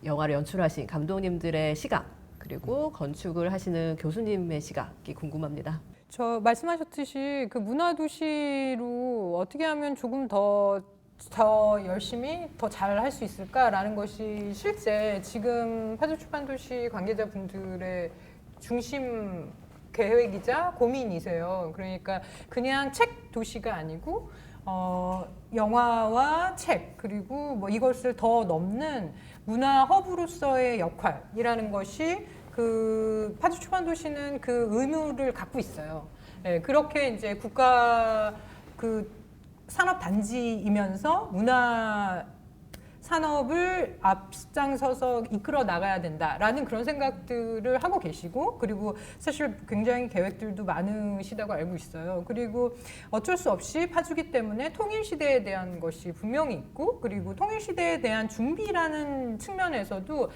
[SPEAKER 1] 영화를 연출하신 감독님들의 시각 그리고 건축을 하시는 교수님의 시각이 궁금합니다.
[SPEAKER 3] 저 말씀하셨듯이 그 문화도시로 어떻게 하면 조금 더 열심히 더 잘 할 수 있을까라는 것이 실제 지금 파주출판도시 관계자분들의 중심 계획이자 고민이세요. 그러니까 그냥 책 도시가 아니고 영화와 책 그리고 뭐 이것을 더 넘는 문화 허브로서의 역할이라는 것이 그 파주출판도시는 그 의무를 갖고 있어요. 그렇게 이제 국가 그 산업 단지이면서 문화 산업을 앞장서서 이끌어 나가야 된다라는 그런 생각들을 하고 계시고 그리고 사실 굉장히 계획들도 많으시다고 알고 있어요. 그리고 어쩔 수 없이 파주기 때문에 통일시대에 대한 것이 분명히 있고 그리고 통일시대에 대한 준비라는 측면에서도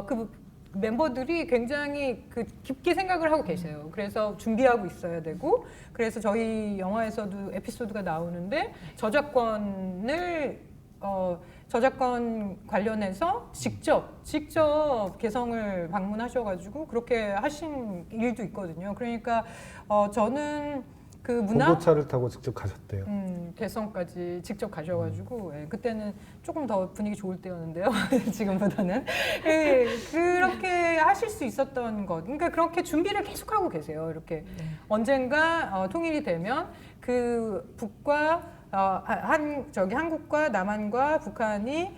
[SPEAKER 3] 그 멤버들이 굉장히 그 깊게 생각을 하고 계세요. 그래서 준비하고 있어야 되고 그래서 저희 영화에서도 에피소드가 나오는데 저작권 관련해서 직접 개성을 방문하셔가지고 그렇게 하신 일도 있거든요. 그러니까 저는 그 문화
[SPEAKER 2] 봉고차를 타고 직접 가셨대요.
[SPEAKER 3] 개성까지 직접 가셔가지고 그때는 조금 더 분위기 좋을 때였는데요. 지금보다는 그렇게 하실 수 있었던 것. 그러니까 그렇게 준비를 계속하고 계세요. 이렇게 언젠가 통일이 되면 그 북과 한국과 남한과 북한이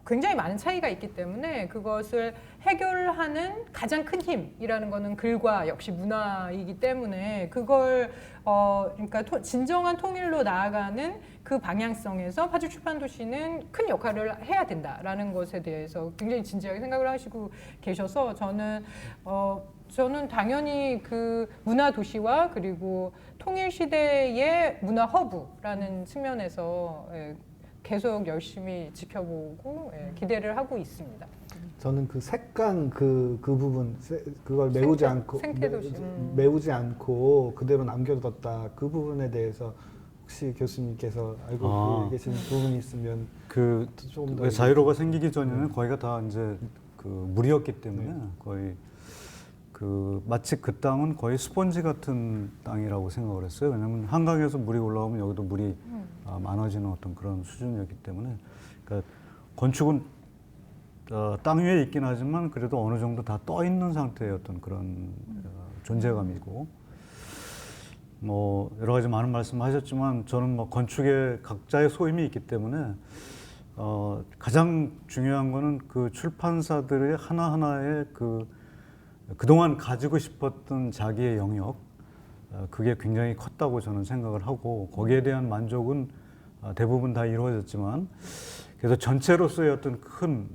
[SPEAKER 3] 굉장히 많은 차이가 있기 때문에 그것을 해결하는 가장 큰 힘이라는 거는 글과 역시 문화이기 때문에 그걸 그러니까 진정한 통일로 나아가는 그 방향성에서 파주 출판도시는 큰 역할을 해야 된다라는 것에 대해서 굉장히 진지하게 생각을 하시고 계셔서 저는 당연히 그 문화 도시와 그리고 통일 시대의 문화 허브라는 측면에서 계속 열심히 지켜보고 기대를 하고 있습니다.
[SPEAKER 2] 저는 그 색강 그 부분 그걸 메우지 않고
[SPEAKER 3] 생태도시.
[SPEAKER 2] 메우지 않고 그대로 남겨뒀다 그 부분에 대해서 혹시 교수님께서 알고 계신 부분이 있으면
[SPEAKER 4] 그
[SPEAKER 2] 조금 더
[SPEAKER 4] 자유로가 생기기 전에는 거기가 다 이제 그 물이었기 때문에 거의 그 마치 그 땅은 거의 스펀지 같은 땅이라고 생각을 했어요. 왜냐하면 한강에서 물이 올라오면 여기도 물이 많아지는 어떤 그런 수준이었기 때문에 그러니까 건축은 땅 위에 있긴 하지만 그래도 어느 정도 다 떠 있는 상태의 어떤 그런 존재감이고 뭐 여러 가지 많은 말씀하셨지만 저는 뭐 건축에 각자의 소임이 있기 때문에 가장 중요한 거는 그 출판사들의 하나하나의 그동안 가지고 싶었던 자기의 영역 그게 굉장히 컸다고 저는 생각을 하고 거기에 대한 만족은 대부분 다 이루어졌지만 그래서 전체로서의 어떤 큰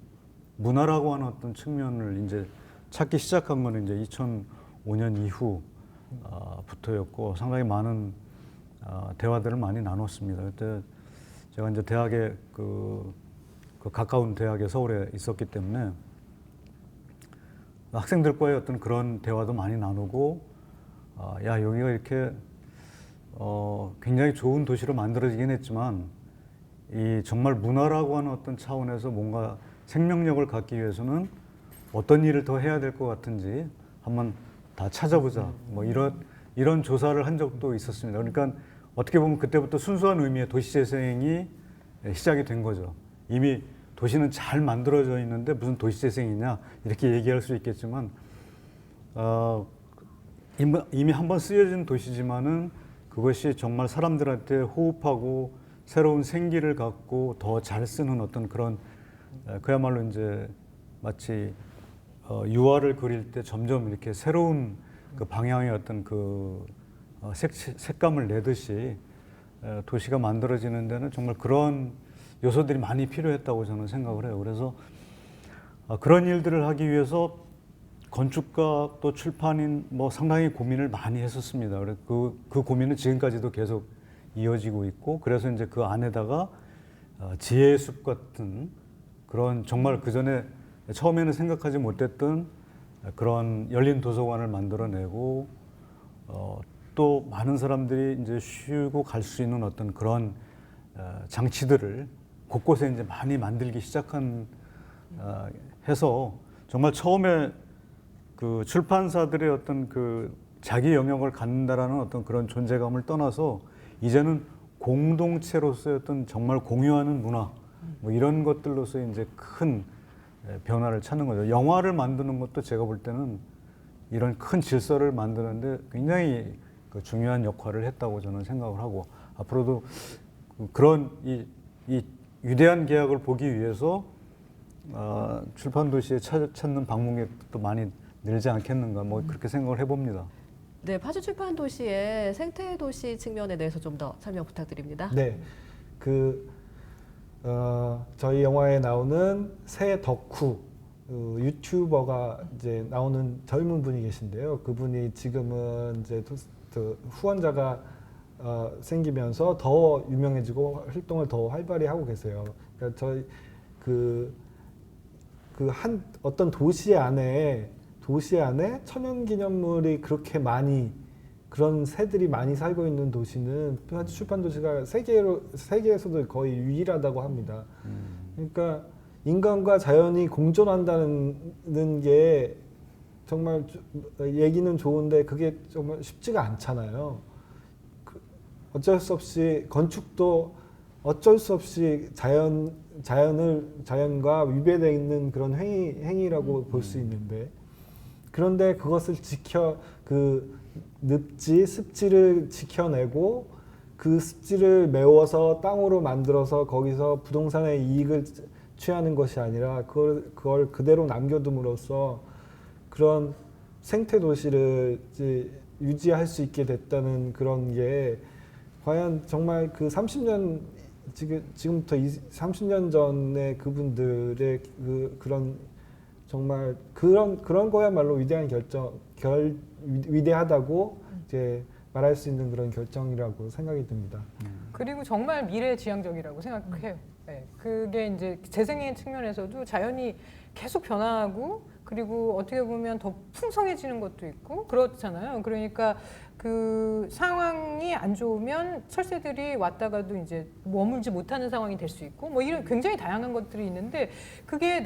[SPEAKER 4] 문화라고 하는 어떤 측면을 이제 찾기 시작한 거는 이제 2005년 이후부터였고 상당히 많은 대화들을 많이 나눴습니다. 그때 제가 이제 대학에 그 가까운 대학에 서울에 있었기 때문에 학생들과의 어떤 그런 대화도 많이 나누고 야 여기가 이렇게 굉장히 좋은 도시로 만들어지긴 했지만 이 정말 문화라고 하는 어떤 차원에서 뭔가 생명력을 갖기 위해서는 어떤 일을 더 해야 될 것 같은지 한번 다 찾아보자. 뭐 이런 조사를 한 적도 있었습니다. 그러니까 어떻게 보면 그때부터 순수한 의미의 도시재생이 시작이 된 거죠. 이미 도시는 잘 만들어져 있는데 무슨 도시재생이냐 이렇게 얘기할 수 있겠지만 이미 한번 쓰여진 도시지만은 그것이 정말 사람들한테 호흡하고 새로운 생기를 갖고 더 잘 쓰는 어떤 그런 그야말로 이제 마치 유화를 그릴 때 점점 이렇게 새로운 그 방향의 어떤 그 색감을 내듯이 도시가 만들어지는 데는 정말 그런 요소들이 많이 필요했다고 저는 생각을 해요. 그래서 그런 일들을 하기 위해서 건축가 또 출판인 뭐 상당히 고민을 많이 했었습니다. 그래서 그 고민은 지금까지도 계속 이어지고 있고 그래서 이제 그 안에다가 지혜의 숲 같은 그런 정말 그 전에 처음에는 생각하지 못했던 그런 열린 도서관을 만들어내고 또 많은 사람들이 이제 쉬고 갈 수 있는 어떤 그런 장치들을 곳곳에 이제 많이 만들기 시작한 해서 정말 처음에 그 출판사들의 어떤 그 자기 영역을 갖는다라는 어떤 그런 존재감을 떠나서 이제는 공동체로서의 어떤 정말 공유하는 문화 뭐 이런 것들로서 이제 큰 변화를 찾는 거죠. 영화를 만드는 것도 제가 볼 때는 이런 큰 질서를 만드는데 굉장히 그 중요한 역할을 했다고 저는 생각을 하고 앞으로도 그런 이 위대한 계약을 보기 위해서 출판 도시에 찾는 방문객도 많이 늘지 않겠는가 뭐 그렇게 생각을 해봅니다.
[SPEAKER 1] 네, 파주 출판 도시의 생태 도시 측면에 대해서 좀 더 설명 부탁드립니다.
[SPEAKER 2] 네, 저희 영화에 나오는 새 덕후 유튜버가 이제 나오는 젊은 분이 계신데요. 그분이 지금은 이제 후원자가 생기면서 더 유명해지고 활동을 더 활발히 하고 계세요. 그러니까 저희 한 어떤 도시 안에 천연기념물이 그렇게 많이 그런 새들이 많이 살고 있는 도시는 파주 출판 도시가 세계에서도 거의 유일하다고 합니다. 그러니까 인간과 자연이 공존한다는 게 정말 얘기는 좋은데 그게 정말 쉽지가 않잖아요. 어쩔 수 없이 건축도 어쩔 수 없이 자연과 위배되어 있는 그런 행위라고 볼 수 있는데 그런데 그것을 습지를 지켜내고 그 습지를 메워서 땅으로 만들어서 거기서 부동산의 이익을 취하는 것이 아니라 그걸 그대로 남겨둠으로써 그런 생태 도시를 이제 유지할 수 있게 됐다는 그런 게 과연 정말 그 30년 지금부터 30년 전에 그분들의 그런 정말 그런 거야말로 위대한 위대하다고 이제 말할 수 있는 그런 결정이라고 생각이 듭니다.
[SPEAKER 3] 그리고 정말 미래지향적이라고 생각해요. 네, 그게 이제 재생의 측면에서도 자연이 계속 변화하고 그리고 어떻게 보면 더 풍성해지는 것도 있고 그렇잖아요. 그러니까 그 상황이 안 좋으면 철새들이 왔다가도 이제 머물지 못하는 상황이 될 수 있고 뭐 이런 굉장히 다양한 것들이 있는데 그게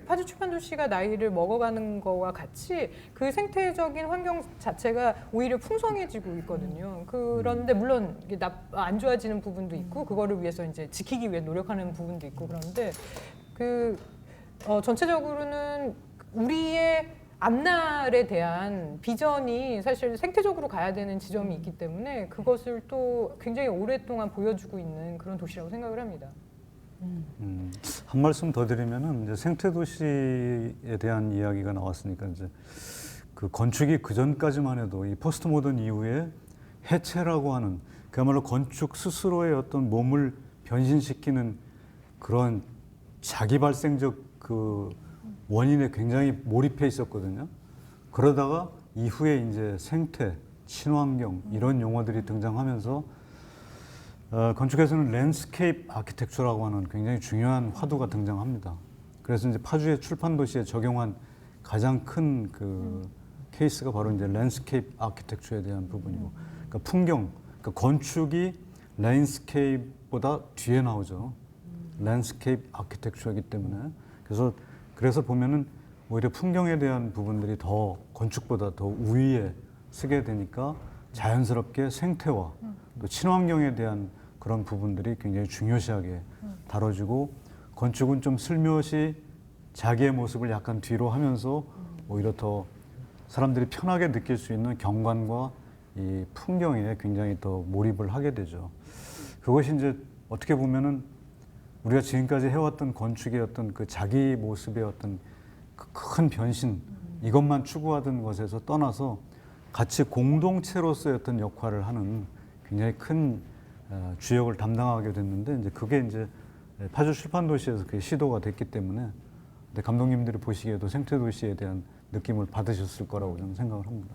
[SPEAKER 3] 파주 출판도시가 나이를 먹어가는 거와 같이 그 생태적인 환경 자체가 오히려 풍성해지고 있거든요. 그런데 물론 이게 안 좋아지는 부분도 있고 그거를 위해서 이제 지키기 위해 노력하는 부분도 있고 그런데 전체적으로는 우리의 앞날에 대한 비전이 사실 생태적으로 가야 되는 지점이 있기 때문에 그것을 또 굉장히 오랫동안 보여주고 있는 그런 도시라고 생각을 합니다.
[SPEAKER 4] 한 말씀 더 드리면은 이제 생태 도시에 대한 이야기가 나왔으니까 이제 그 건축이 그 전까지만 해도 이 포스트 모던 이후에 해체라고 하는 그야말로 건축 스스로의 어떤 몸을 변신시키는 그런 자기 발생적 그 원인에 굉장히 몰입해 있었거든요. 그러다가 이후에 이제 생태, 친환경 이런 용어들이 등장하면서 건축에서는 랜드스케이프 아키텍처라고 하는 굉장히 중요한 화두가 등장합니다. 그래서 이제 파주의 출판 도시에 적용한 가장 큰 그 케이스가 바로 이제 랜드스케이프 아키텍처에 대한 부분이고, 그러니까 풍경, 그러니까 건축이 랜드스케이프보다 뒤에 나오죠. 랜드스케이프 아키텍처이기 때문에 그래서 보면은 오히려 풍경에 대한 부분들이 더 건축보다 더 우위에 서게 되니까 자연스럽게 생태와 또 친환경에 대한 그런 부분들이 굉장히 중요시하게 다뤄지고 건축은 좀 슬며시 자기의 모습을 약간 뒤로 하면서 오히려 더 사람들이 편하게 느낄 수 있는 경관과 이 풍경에 굉장히 더 몰입을 하게 되죠. 그것이 이제 어떻게 보면은 우리가 지금까지 해왔던 건축의 어떤 그 자기 모습의 어떤 큰 변신 이것만 추구하던 것에서 떠나서 같이 공동체로서의 어떤 역할을 하는 굉장히 큰 주역을 담당하게 됐는데 이제 그게 이제 파주 출판도시에서 그게 시도가 됐기 때문에 감독님들이 보시기에도 생태도시에 대한 느낌을 받으셨을 거라고 저는 생각을 합니다.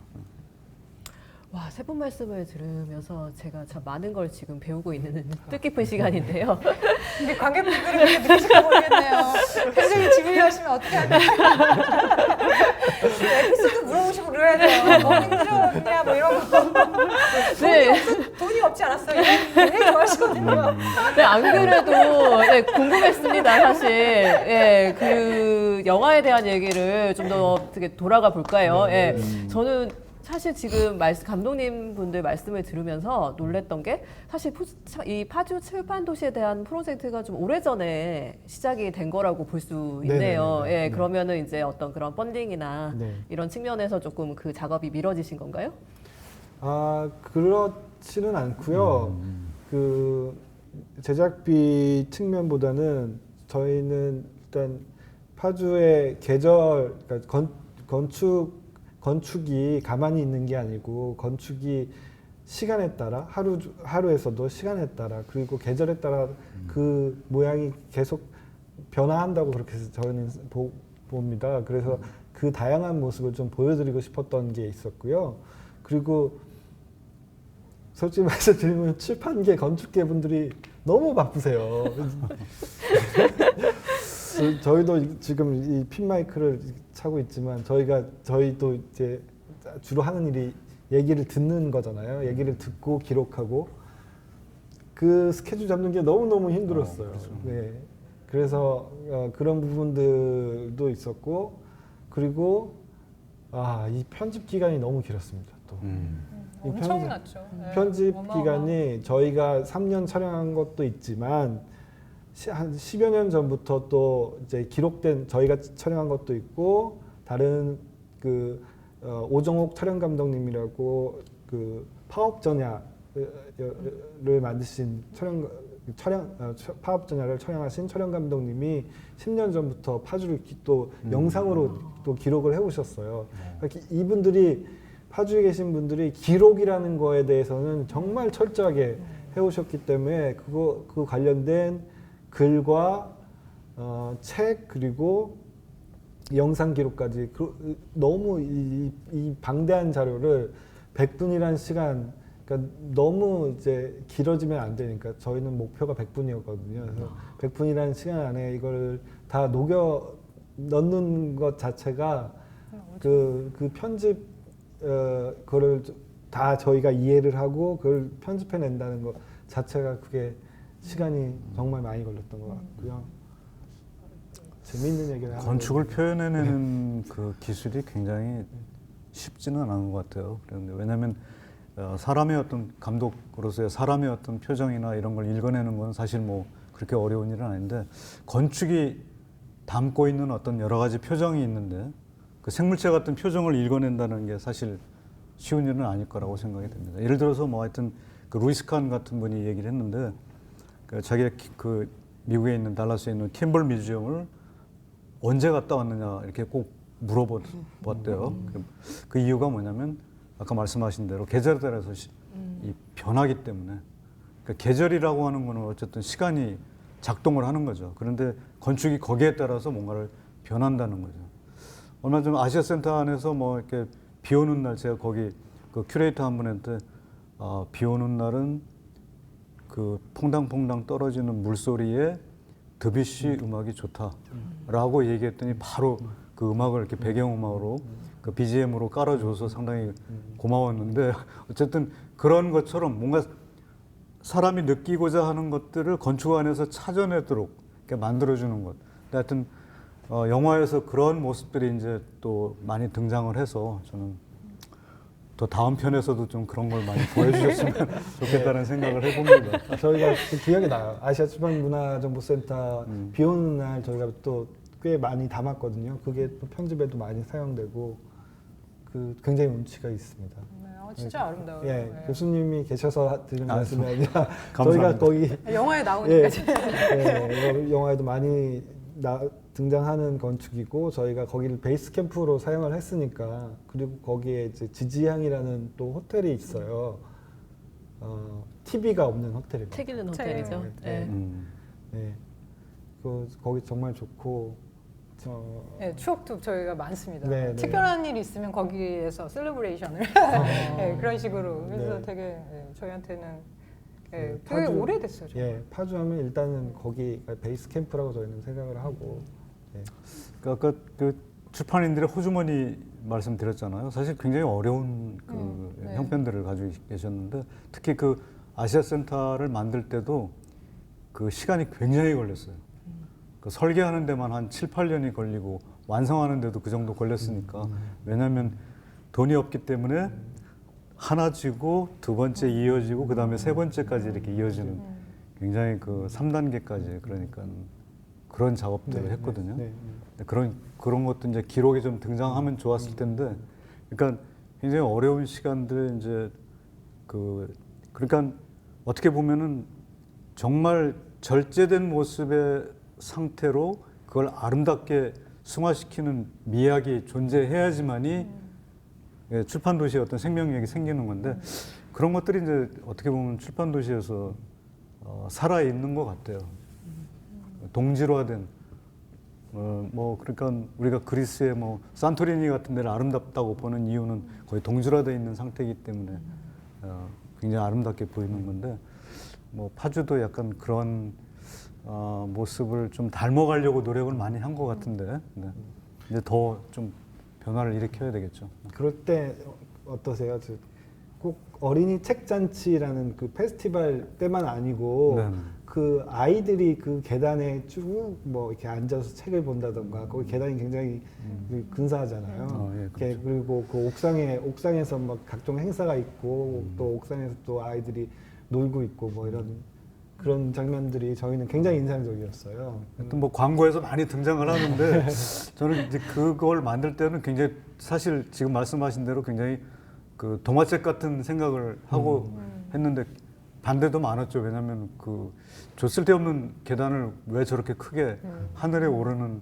[SPEAKER 1] 와, 세 분 말씀을 들으면서 제가 참 많은 걸 지금 배우고 있는 뜻깊은 시간인데요.
[SPEAKER 3] 근데 관객분들은 그렇게 느끼실까 모르겠네요. 굉장히 질문하시면 어떻게 하냐. 에피소드 물어보시고 그래야 돼요. 뭐 힘들었냐 뭐 이런 거.
[SPEAKER 1] 네.
[SPEAKER 3] 돈이 없지 않았어요. 굉장히 좋아하시거든요.
[SPEAKER 1] 네, 안 그래도 네, 궁금했습니다, 사실. 예, 그 영화에 대한 얘기를 좀 더 어떻게 돌아가 볼까요? 예, 저는 사실 지금 감독님 분들 말씀을 들으면서 놀랬던 게 사실 이 파주 출판도시에 대한 프로젝트가 좀 오래전에 시작이 된 거라고 볼 수 있네요.
[SPEAKER 2] 네네네.
[SPEAKER 1] 예, 그러면은 이제 어떤 그런 펀딩이나
[SPEAKER 2] 네.
[SPEAKER 1] 이런 측면에서 조금 그 작업이 미뤄지신 건가요?
[SPEAKER 2] 아, 그렇지는 않고요. 그 제작비 측면보다는 저희는 일단 파주의 그러니까 건축이 가만히 있는 게 아니고 건축이 시간에 따라 하루에서도 시간에 따라 그리고 계절에 따라 그 모양이 계속 변화한다고 그렇게 저희는 봅니다. 그래서 그 다양한 모습을 좀 보여드리고 싶었던 게 있었고요. 그리고 솔직히 말씀드리면 출판계, 건축계 분들이 너무 바쁘세요. 저희도 지금 이 핀 마이크를 차고 있지만 저희도 이제 주로 하는 일이 얘기를 듣는 거잖아요. 얘기를 듣고 기록하고 그 스케줄 잡는 게 너무너무 힘들었어요. 네. 그래서 그런 부분들도 있었고 그리고 이 편집 기간이 너무 길었습니다. 또.
[SPEAKER 3] 엄청났죠.
[SPEAKER 2] 편집
[SPEAKER 3] 네,
[SPEAKER 2] 기간이 저희가 3년 촬영한 것도 있지만 한 10여 년 전부터 또 이제 기록된 저희가 촬영한 것도 있고 다른 그 오정옥 촬영 감독님이라고 그 파업 전야를 만드신 파업 전야를 촬영하신 촬영 감독님이 10년 전부터 파주를 또 영상으로 또 기록을 해오셨어요. 그러니까 이분들이 파주에 계신 분들이 기록이라는 거에 대해서는 정말 철저하게 해오셨기 때문에 그 관련된 글과 책 그리고 영상 기록까지 너무 이 방대한 자료를 100분이라는 시간, 그러니까 너무 이제 길어지면 안 되니까 저희는 목표가 100분이었거든요. 그래서 100분이라는 시간 안에 이걸 다 녹여 넣는 것 자체가 그 편집 그거를 다 저희가 이해를 하고 그걸 편집해 낸다는 것 자체가 그게 시간이 정말 많이 걸렸던 것 같고요. 재미있는 얘기를 하는
[SPEAKER 4] 건축을
[SPEAKER 2] 거예요.
[SPEAKER 4] 표현해내는 그 기술이 굉장히 쉽지는 않은 것 같아요. 그런데 왜냐하면 사람의 어떤 감독으로서의 사람의 어떤 표정이나 이런 걸 읽어내는 건 사실 뭐 그렇게 어려운 일은 아닌데 건축이 담고 있는 어떤 여러 가지 표정이 있는데 그 생물체 같은 표정을 읽어낸다는 게 사실 쉬운 일은 아닐 거라고 생각이 됩니다. 예를 들어서 뭐 하여튼 그 루이스 칸 같은 분이 얘기를 했는데 그 자기가 그 미국에 있는 달라스에 있는 캠벌 뮤지엄을 언제 갔다 왔느냐 이렇게 꼭 물어봤대요. 그 이유가 뭐냐면 아까 말씀하신 대로 계절에 따라서 이 변하기 때문에 그러니까 계절이라고 하는 거는 어쨌든 시간이 작동을 하는 거죠. 그런데 건축이 거기에 따라서 뭔가를 변한다는 거죠. 얼마 전 아시아 센터 안에서 뭐 이렇게 비 오는 날 제가 거기 그 큐레이터 한 분한테 비 오는 날은 그 퐁당퐁당 떨어지는 물소리에 드뷔시 음악이 좋다라고 얘기했더니 바로 그 음악을 이렇게 배경음악으로 그 BGM으로 깔아줘서 상당히 고마웠는데 어쨌든 그런 것처럼 뭔가 사람이 느끼고자 하는 것들을 건축 안에서 찾아내도록 이렇게 만들어주는 것. 하여튼 영화에서 그런 모습들이 이제 또 많이 등장을 해서 저는 또 다음 편에서도 좀 그런 걸 많이 보여주셨으면 좋겠다는 생각을 해봅니다.
[SPEAKER 2] 저희가 그 기억이 나요. 아시아 출판문화정보센터 비 오는 날 저희가 또 꽤 많이 담았거든요. 그게 또 편집에도 많이 사용되고 그 굉장히 운치가 있습니다.
[SPEAKER 3] 네, 진짜 아름다워요.
[SPEAKER 2] 예,
[SPEAKER 3] 네.
[SPEAKER 2] 교수님이 계셔서 드리는 말씀이 아니라
[SPEAKER 4] 감사합니다.
[SPEAKER 2] 저희가 거기
[SPEAKER 3] 영화에 나오니까
[SPEAKER 2] 예, 영화에도 많이 등장하는 건축이고 저희가 거기를 베이스 캠프로 사용을 했으니까 그리고 거기에 이제 지지향이라는 또 호텔이 있어요. TV가 없는 호텔입니다.
[SPEAKER 1] 책 읽는 호텔이죠.
[SPEAKER 2] 네.
[SPEAKER 1] 네.
[SPEAKER 2] 네. 거기 정말 좋고
[SPEAKER 3] 네, 추억도 저희가 많습니다.
[SPEAKER 2] 네, 네.
[SPEAKER 3] 특별한 일이 있으면 거기에서 셀러브레이션을 네, 그런 식으로 그래서
[SPEAKER 2] 네.
[SPEAKER 3] 되게 저희한테는
[SPEAKER 2] 네,
[SPEAKER 3] 되게 오래됐어요. 정말.
[SPEAKER 2] 예, 파주하면 일단은 거기가 베이스 캠프라고 저희는 생각을 하고. 예.
[SPEAKER 4] 아까 그 출판인들의 호주머니 말씀드렸잖아요. 사실 굉장히 어려운 그
[SPEAKER 3] 네.
[SPEAKER 4] 형편들을 가지고 계셨는데 특히 그 아시아 센터를 만들 때도 그 시간이 굉장히 걸렸어요. 그 설계하는 데만 한 7, 8년이 걸리고 완성하는 데도 그 정도 걸렸으니까 왜냐하면 돈이 없기 때문에 하나 지고 두 번째 이어지고 그 다음에 세 번째까지 이렇게 이어지는 굉장히 그 3단계까지 그러니까 그런 작업들을 했거든요.
[SPEAKER 2] 네.
[SPEAKER 4] 근데 그런 것도 이제 기록에 좀 등장하면 좋았을 텐데, 그러니까 굉장히 어려운 시간들 이제 그러니까 어떻게 보면은 정말 절제된 모습의 상태로 그걸 아름답게 승화시키는 미학이 존재해야지만이 예, 출판 도시의 어떤 생명력이 생기는 건데 그런 것들이 이제 어떻게 보면 출판 도시에서 살아 있는 것 같아요. 동질화된 뭐 그러니까 우리가 그리스의 뭐 산토리니 같은 데를 아름답다고 보는 이유는 거의 동질화되어 있는 상태이기 때문에 굉장히 아름답게 보이는 건데 뭐 파주도 약간 그런 모습을 좀 닮아가려고 노력을 많이 한 것 같은데 네. 이제 더 좀 변화를 일으켜야 되겠죠.
[SPEAKER 2] 그럴 때 어떠세요? 꼭 어린이 책잔치라는 그 페스티벌 때만 아니고
[SPEAKER 4] 네.
[SPEAKER 2] 그 아이들이 그 계단에 쭉 뭐 이렇게 앉아서 책을 본다던가 거기 계단이 굉장히 근사하잖아요.
[SPEAKER 4] 예,
[SPEAKER 2] 이렇게
[SPEAKER 4] 그렇죠.
[SPEAKER 2] 그리고 그 옥상에서 막 각종 행사가 있고 또 옥상에서 또 아이들이 놀고 있고 뭐 이런 그런 장면들이 저희는 굉장히 인상적이었어요.
[SPEAKER 4] 하여튼 뭐 광고에서 많이 등장을 하는데 저는 이제 그걸 만들 때는 굉장히 사실 지금 말씀하신 대로 굉장히 그 동화책 같은 생각을 하고 했는데 반대도 많았죠. 왜냐하면 저 쓸데없는 계단을 왜 저렇게 크게 하늘에 오르는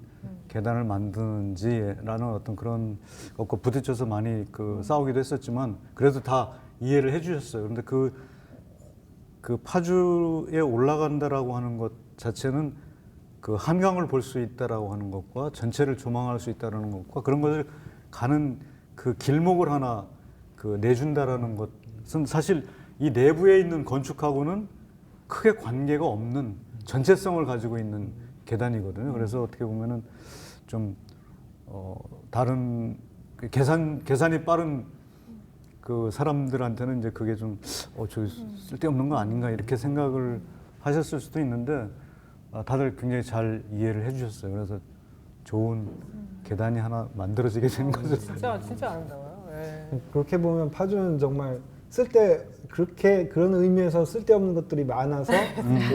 [SPEAKER 4] 계단을 만드는지라는 어떤 그런 것과 부딪혀서 많이 싸우기도 했었지만 그래도 다 이해를 해주셨어요. 그런데 그 파주에 올라간다라고 하는 것 자체는 그 한강을 볼 수 있다라고 하는 것과 전체를 조망할 수 있다라는 것과 그런 것을 가는 그 길목을 하나 내준다라는 것은 사실 이 내부에 있는 건축하고는 크게 관계가 없는 전체성을 가지고 있는 계단이거든요. 그래서 어떻게 보면은 좀 다른 계산이 빠른 그 사람들한테는 이제 그게 좀 저 쓸데없는 거 아닌가 이렇게 생각을 하셨을 수도 있는데 다들 굉장히 잘 이해를 해주셨어요. 그래서 좋은 계단이 하나 만들어지게 된 거죠.
[SPEAKER 3] 진짜 아름다워요. 예.
[SPEAKER 2] 그렇게 보면 파주는 정말 그런 의미에서 쓸데없는 것들이 많아서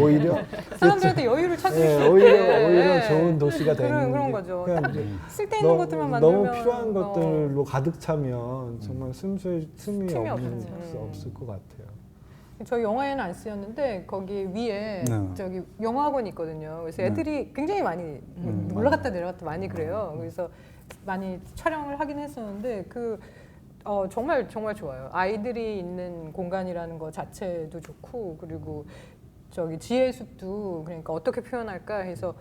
[SPEAKER 2] 오히려
[SPEAKER 3] 사람들한테 여유를 찾을 수 있게
[SPEAKER 2] 오히려 좋은 도시가 되는
[SPEAKER 3] 그런 거죠.
[SPEAKER 2] 그냥 이제
[SPEAKER 3] 쓸데있는 것들만 만들면
[SPEAKER 2] 너무 필요한 것들로 가득 차면 정말 틈이 없을 것 같아요.
[SPEAKER 3] 저희 영화에는 안 쓰였는데 거기 위에
[SPEAKER 4] 네.
[SPEAKER 3] 저기 영화학원이 있거든요. 그래서 애들이 굉장히 많이 올라갔다 내려갔다 많이 그래요. 그래서 많이 촬영을 하긴 했었는데 정말 좋아요. 아이들이 있는 공간이라는 것 자체도 좋고 그리고 저기 지혜의 숲도 그러니까 어떻게 표현할까 해서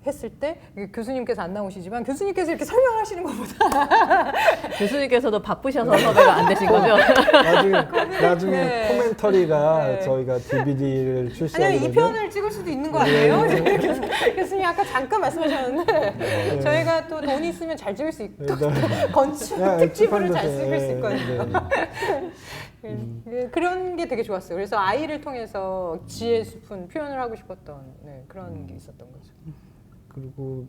[SPEAKER 3] 했을 때 교수님께서 안 나오시지만 교수님께서 이렇게 설명하시는 것보다
[SPEAKER 1] 교수님께서도 바쁘셔서 섭외가 안 되신 거죠?
[SPEAKER 2] 나중에
[SPEAKER 3] 네.
[SPEAKER 2] 코멘터리가
[SPEAKER 3] 네.
[SPEAKER 2] 저희가 DVD를 출시하게
[SPEAKER 3] 아니요,
[SPEAKER 2] 되면
[SPEAKER 3] 2편을 찍을 수도 있는 거 아니에요? 교수님 아까 잠깐 말씀하셨는데 저희가 또 돈 있으면 잘 찍을 수 있고 건축 특집으로 잘 찍을 수 있거든요. 그런 게 되게 좋았어요. 그래서 아이를 통해서 지혜 숲은 표현을 하고 싶었던 그런 게 있었던 거죠.
[SPEAKER 2] 그리고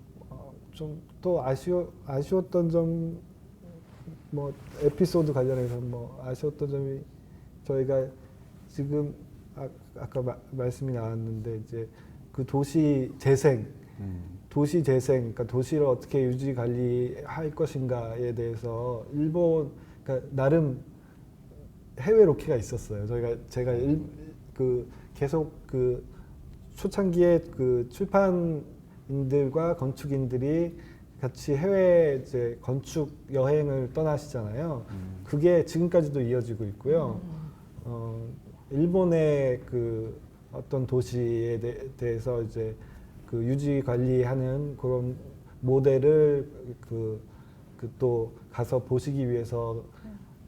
[SPEAKER 2] 좀 또 아쉬웠던 점, 뭐 에피소드 관련해서 뭐 아쉬웠던 점이 저희가 지금 아까 말씀이 나왔는데 이제 그 도시 재생, 그러니까 도시를 어떻게 유지 관리할 것인가에 대해서 그러니까 나름 해외 로케가 있었어요. 제가 계속 초창기에 출판인들과 건축인들이 같이 해외 이제 건축 여행을 떠나시잖아요. 그게 지금까지도 이어지고 있고요. 일본의 어떤 도시에 대해서 이제 유지 관리하는 그런 모델을 또 가서 보시기 위해서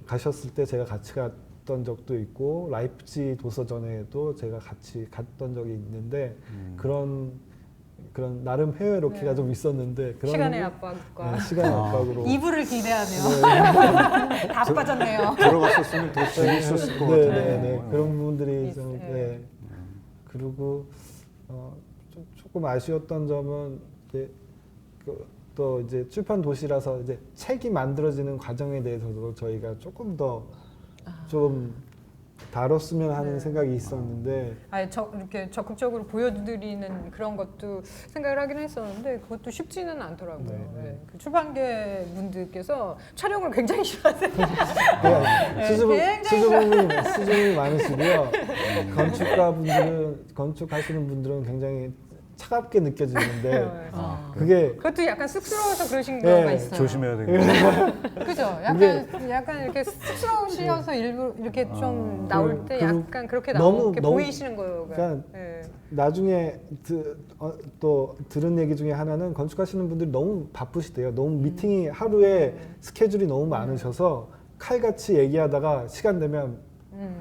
[SPEAKER 2] 가셨을 때 제가 같이 갔던 적도 있고 라이프치 도서전에도 제가 같이 갔던 적이 있는데 그런 나름 해외 로케가 좀 있었는데 그런
[SPEAKER 3] 시간의 압박과
[SPEAKER 2] 시간의 압박으로
[SPEAKER 3] 2부를 기대하네요. 다 빠졌네요.
[SPEAKER 4] 들어갔었으면 더 재밌었을 것 같은데.
[SPEAKER 2] 그런 부분들이 좀 그리고 좀 조금 아쉬웠던 점은 또 이제 출판 도시라서 이제 책이 만들어지는 과정에 대해서도 저희가 조금 더 좀 다뤘으면 하는 생각이 있었는데
[SPEAKER 3] 이렇게 적극적으로 보여드리는 그런 것도 생각을 하긴 했었는데 그것도 쉽지는 않더라고요. 그 출판계 분들께서 촬영을 굉장히 싫어하세요.
[SPEAKER 2] 수줍음이 많으시고요. 건축하시는 분들은 굉장히 차갑게 느껴지는데
[SPEAKER 3] 그것도 약간 쑥스러워서 그러신 경우가 있어요.
[SPEAKER 4] 조심해야 되겠네요.
[SPEAKER 3] 그죠? 약간 이렇게 쑥스러우셔서 일부러 이렇게 좀 나올 때 약간 그렇게 나오게 보이시는 거가.
[SPEAKER 2] 그러니까 나중에 또 들은 얘기 중에 하나는 건축하시는 분들이 너무 바쁘시대요. 너무 미팅이 하루에 스케줄이 너무 많으셔서 칼같이 얘기하다가 시간 되면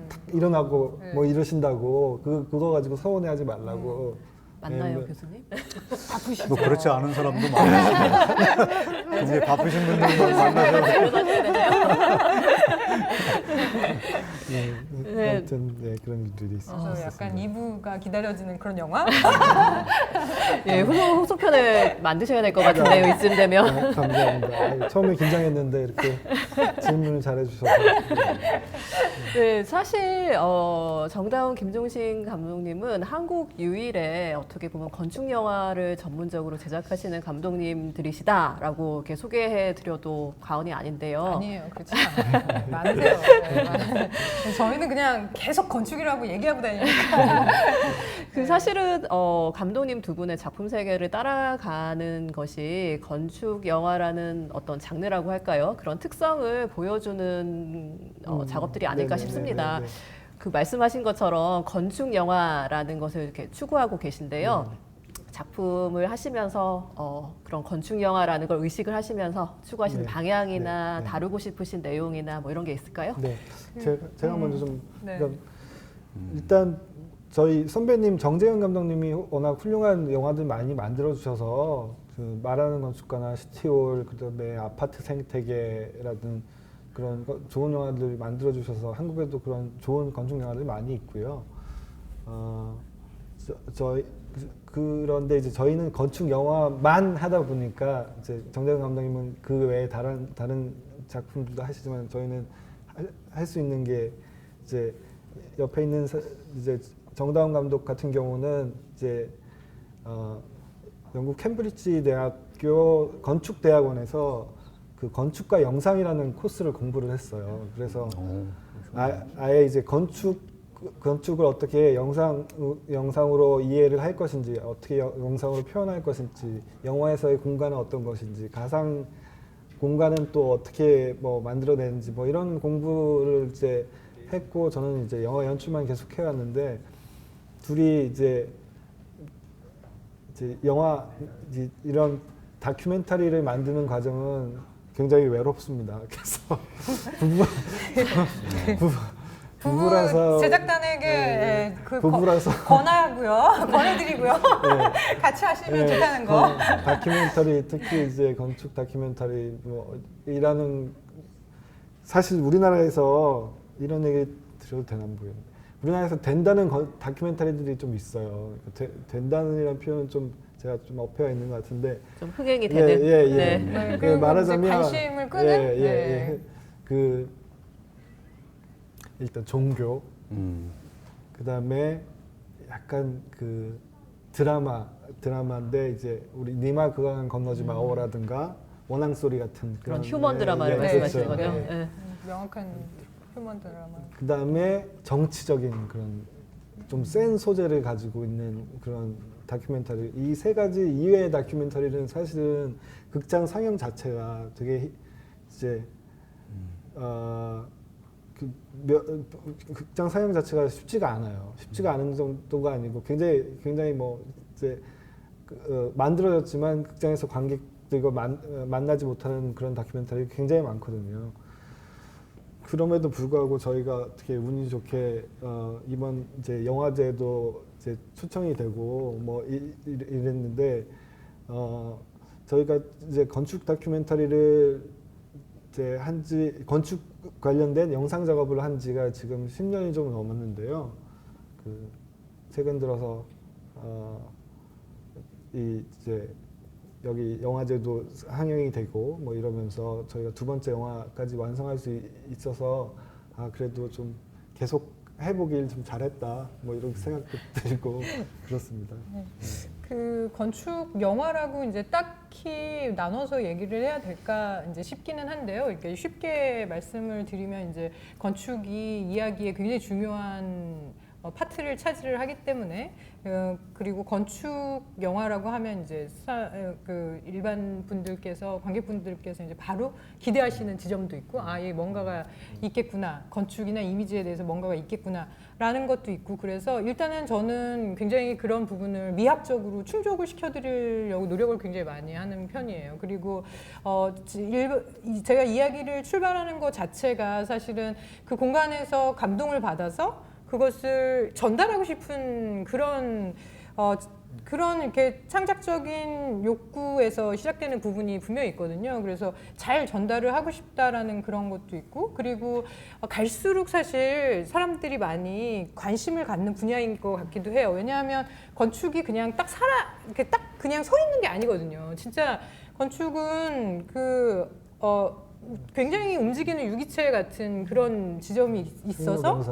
[SPEAKER 2] 탁 일어나고 뭐 이러신다고 그거 가지고 서운해하지 말라고.
[SPEAKER 1] 맞나요, 교수님?
[SPEAKER 3] 바쁘시죠.
[SPEAKER 4] 뭐 그렇지 않은 사람도 많으시죠. 굉장히 바쁘신 분들만 만나서
[SPEAKER 2] 아무튼 그런 일들이 있어요.
[SPEAKER 3] 그래서 약간 2부가 기다려지는 그런 영화?
[SPEAKER 1] 후속편을 만드셔야 될 것 같은데요, 이쯤 되면.
[SPEAKER 2] 감사합니다. 처음에 긴장했는데 이렇게 질문을 잘해주셔서.
[SPEAKER 1] 네, 사실 정다운 김종신 감독님은 한국 유일의 어떻게 보면 건축 영화를 전문적으로 제작하시는 감독님들이시다라고 이렇게 소개해드려도 과언이 아닌데요.
[SPEAKER 3] 아니에요. 그렇지 않아요. 많으세요. 네. 저희는 그냥 계속 건축이라고 얘기하고 다니니까.
[SPEAKER 1] 그 사실은 감독님 두 분의 작품 세계를 따라가는 것이 건축 영화라는 어떤 장르라고 할까요? 그런 특성을 보여주는 작업들이 아닐까
[SPEAKER 2] 네네네네네.
[SPEAKER 1] 싶습니다. 그 말씀하신 것처럼 건축 영화라는 것을 이렇게 추구하고 계신데요. 작품을 하시면서 그런 건축 영화라는 걸 의식을 하시면서 추구하시는
[SPEAKER 2] 네.
[SPEAKER 1] 방향이나
[SPEAKER 2] 네.
[SPEAKER 1] 다루고 싶으신 내용이나 뭐 이런 게 있을까요?
[SPEAKER 2] 네, 제가 먼저 좀
[SPEAKER 3] 네.
[SPEAKER 2] 그러니까 일단 저희 선배님 정재현 감독님이 워낙 훌륭한 영화들 많이 만들어 주셔서 그 말하는 건축가나 시티홀 그다음에 아파트 생태계라든 그런 좋은 영화들 만들어 주셔서 한국에도 그런 좋은 건축 영화들 많이 있고요. 그런데 이제 저희는 건축 영화만 하다 보니까 이제 정재현 감독님은 그 외에 다른 작품들도 하시지만 저희는 할 수 있는 게 이제 옆에 있는 이제 정다운 감독 같은 경우는 이제 영국 캠브리지 대학교 건축대학원에서 그 건축과 영상이라는 코스를 공부를 했어요. 그래서 아예 이제 건축을 어떻게 영상으로 이해를 할 것인지, 어떻게 영상으로 표현할 것인지, 영화에서의 공간은 어떤 것인지, 가상 공간은 또 어떻게 뭐 만들어내는지 뭐 이런 공부를 이제 했고 저는 이제 영화 연출만 계속 해왔는데 둘이 이제 영화 이런 다큐멘터리를 만드는 과정은 굉장히 외롭습니다. 그래서 부부라서
[SPEAKER 3] 제작단에게 그
[SPEAKER 2] 부부라서
[SPEAKER 3] 권하고요, 권해드리고요.
[SPEAKER 2] 네.
[SPEAKER 3] 같이 하시면
[SPEAKER 2] 네,
[SPEAKER 3] 좋다는 거.
[SPEAKER 2] 다큐멘터리 특히 이제 건축 다큐멘터리 뭐 이라는 사실 우리나라에서 이런 얘기 드려도 되나 모르겠는데 우리나라에서 된다는 다큐멘터리들이 좀 있어요. 된다는이라는 표현은 좀 제가 좀 엎여 있는 것 같은데
[SPEAKER 1] 좀 흥행이 되는.
[SPEAKER 2] 네.
[SPEAKER 3] 네,
[SPEAKER 2] 그
[SPEAKER 3] 그리고
[SPEAKER 2] 말하자면
[SPEAKER 3] 이제 관심을 끄는. 네.
[SPEAKER 2] 그 일단 종교 그다음에 약간 그 드라마인데 이제 우리 니마 그강 건너지 마오라든가 원앙 소리 같은
[SPEAKER 1] 그런 휴먼 드라마를 말씀하시는 거죠. 네.
[SPEAKER 3] 명확한 휴먼 드라마.
[SPEAKER 2] 그다음에 정치적인 그런 좀 센 소재를 가지고 있는 그런 다큐멘터리 이 세 가지 이외의 다큐멘터리는 사실은 극장 상영 자체가 되게 이제 극장 상영 자체가 쉽지가 않아요. 쉽지가 않은 정도가 아니고 굉장히 뭐 이제 만들어졌지만 극장에서 관객들과 만나지 못하는 그런 다큐멘터리 굉장히 많거든요. 그럼에도 불구하고 저희가 어떻게 운이 좋게 이번 이제 영화제도 이제 초청이 되고 뭐 이랬는데 저희가 이제 건축 다큐멘터리를 이제 건축 관련된 영상 작업을 한 지가 지금 10년이 좀 넘었는데요. 그 최근 들어서 이제 여기 영화제도 상영이 되고 뭐 이러면서 저희가 두 번째 영화까지 완성할 수 있어서 그래도 좀 계속 해보길 좀 잘했다 뭐 이런 생각도 들고 그렇습니다.
[SPEAKER 3] 그 건축 영화라고 이제 딱히 나눠서 얘기를 해야 될까 이제 싶기는 한데요. 이렇게 쉽게 말씀을 드리면 이제 건축이 이야기에 굉장히 중요한 파트를 차지를 하기 때문에 그리고 건축 영화라고 하면 이제 그 일반 분들께서 관객분들께서 이제 바로 기대하시는 지점도 있고 이 뭔가가 있겠구나, 건축이나 이미지에 대해서 뭔가가 있겠구나라는 것도 있고 그래서 일단은 저는 굉장히 그런 부분을 미학적으로 충족을 시켜드리려고 노력을 굉장히 많이 하는 편이에요. 그리고 제가 이야기를 출발하는 것 자체가 사실은 그 공간에서 감동을 받아서 그것을 전달하고 싶은 그런 이렇게 창작적인 욕구에서 시작되는 부분이 분명히 있거든요. 그래서 잘 전달을 하고 싶다라는 그런 것도 있고, 그리고 갈수록 사실 사람들이 많이 관심을 갖는 분야인 것 같기도 해요. 왜냐하면 건축이 그냥 이렇게 딱 그냥 서 있는 게 아니거든요. 진짜 건축은 굉장히 움직이는 유기체 같은 그런 지점이 있어서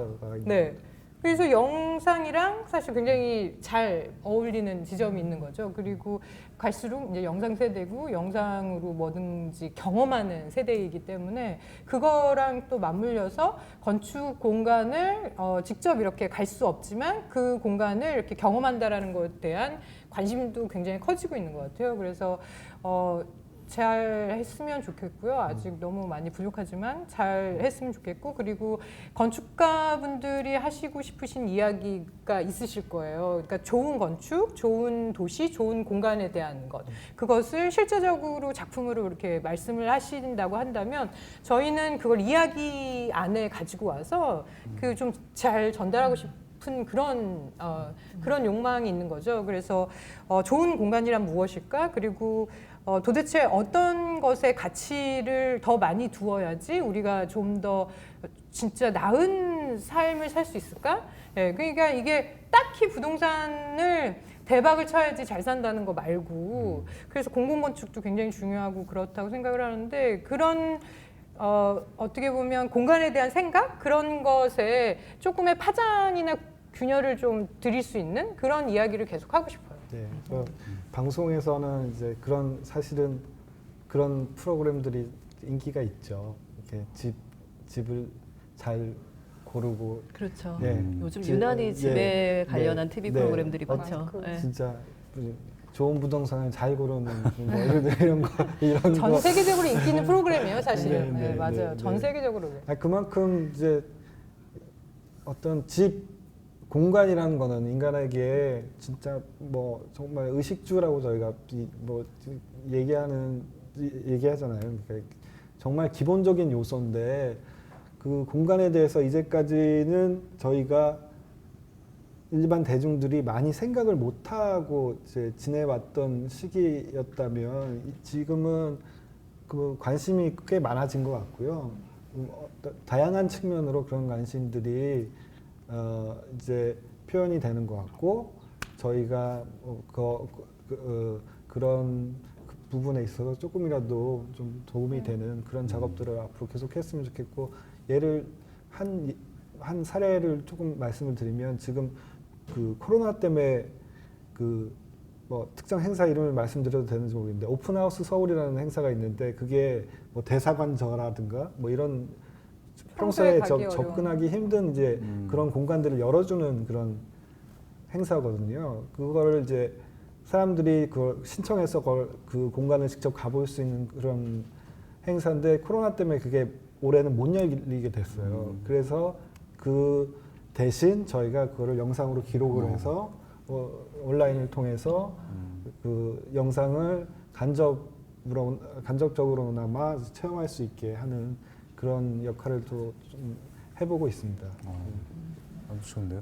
[SPEAKER 3] 네. 그래서 영상이랑 사실 굉장히 잘 어울리는 지점이 있는 거죠. 그리고 갈수록 이제 영상 세대고 영상으로 뭐든지 경험하는 세대이기 때문에 그거랑 또 맞물려서 건축 공간을 직접 이렇게 갈 수 없지만 그 공간을 이렇게 경험한다라는 것에 대한 관심도 굉장히 커지고 있는 것 같아요. 그래서 잘 했으면 좋겠고요. 아직 너무 많이 부족하지만 잘 했으면 좋겠고, 그리고 건축가 분들이 하시고 싶으신 이야기가 있으실 거예요. 그러니까 좋은 건축, 좋은 도시, 좋은 공간에 대한 것. 그것을 실제적으로 작품으로 이렇게 말씀을 하신다고 한다면 저희는 그걸 이야기 안에 가지고 와서 그 좀 잘 전달하고 싶은 그런 욕망이 있는 거죠. 그래서 좋은 공간이란 무엇일까? 그리고 도대체 어떤 것에 가치를 더 많이 두어야지 우리가 좀 더 진짜 나은 삶을 살 수 있을까? 예, 그러니까 이게 딱히 부동산을 대박을 쳐야지 잘 산다는 거 말고, 그래서 공공건축도 굉장히 중요하고 그렇다고 생각을 하는데, 그런 어떻게 보면 공간에 대한 생각? 그런 것에 조금의 파장이나 균열을 좀 드릴 수 있는 그런 이야기를 계속 하고 싶어요.
[SPEAKER 2] 네, 방송에서는 이제 사실은 그런 프로그램들이 인기가 있죠. 이렇게 집을 잘 고르고.
[SPEAKER 1] 그렇죠.
[SPEAKER 2] 네.
[SPEAKER 1] 요즘 유난히 집에 관련한
[SPEAKER 2] 네.
[SPEAKER 1] TV
[SPEAKER 2] 네.
[SPEAKER 1] 프로그램들이 많죠. 네.
[SPEAKER 2] 진짜 좋은 부동산을 잘 고르는 뭐 이런 거
[SPEAKER 3] 전 세계적으로 인기 있는 프로그램이에요, 사실은.
[SPEAKER 2] 네,
[SPEAKER 3] 네, 맞아요.
[SPEAKER 2] 네,
[SPEAKER 3] 전
[SPEAKER 2] 네.
[SPEAKER 3] 세계적으로.
[SPEAKER 2] 그만큼 이제 어떤 집 공간이라는 거는 인간에게 진짜 뭐 정말 의식주라고 저희가 뭐 얘기하잖아요. 그러니까 정말 기본적인 요소인데, 그 공간에 대해서 이제까지는 저희가 일반 대중들이 많이 생각을 못하고 이제 지내왔던 시기였다면, 지금은 그 관심이 꽤 많아진 것 같고요. 다양한 측면으로 그런 관심들이 이제 표현이 되는 것 같고, 저희가 그런 부분에 있어서 조금이라도 좀 도움이 되는 그런 작업들을 앞으로 계속했으면 좋겠고, 예를 한 사례를 조금 말씀을 드리면, 지금 그 코로나 때문에 뭐 특정 행사 이름을 말씀드려도 되는지 모르겠는데, 오픈하우스 서울이라는 행사가 있는데, 그게 뭐 대사관저라든가 뭐 이런 평소에 접근하기 힘든 이제 그런 공간들을 열어주는 그런 행사거든요. 그거를 이제 사람들이 그걸 신청해서 그 공간을 직접 가볼 수 있는 그런 행사인데, 코로나 때문에 그게 올해는 못 열리게 됐어요. 그래서 그 대신 저희가 그거를 영상으로 기록을 해서 온라인을 통해서 그 영상을 간접적으로나마 체험할 수 있게 하는 그런 역할을 또 좀 해보고 있습니다.
[SPEAKER 4] 아주 좋은데요.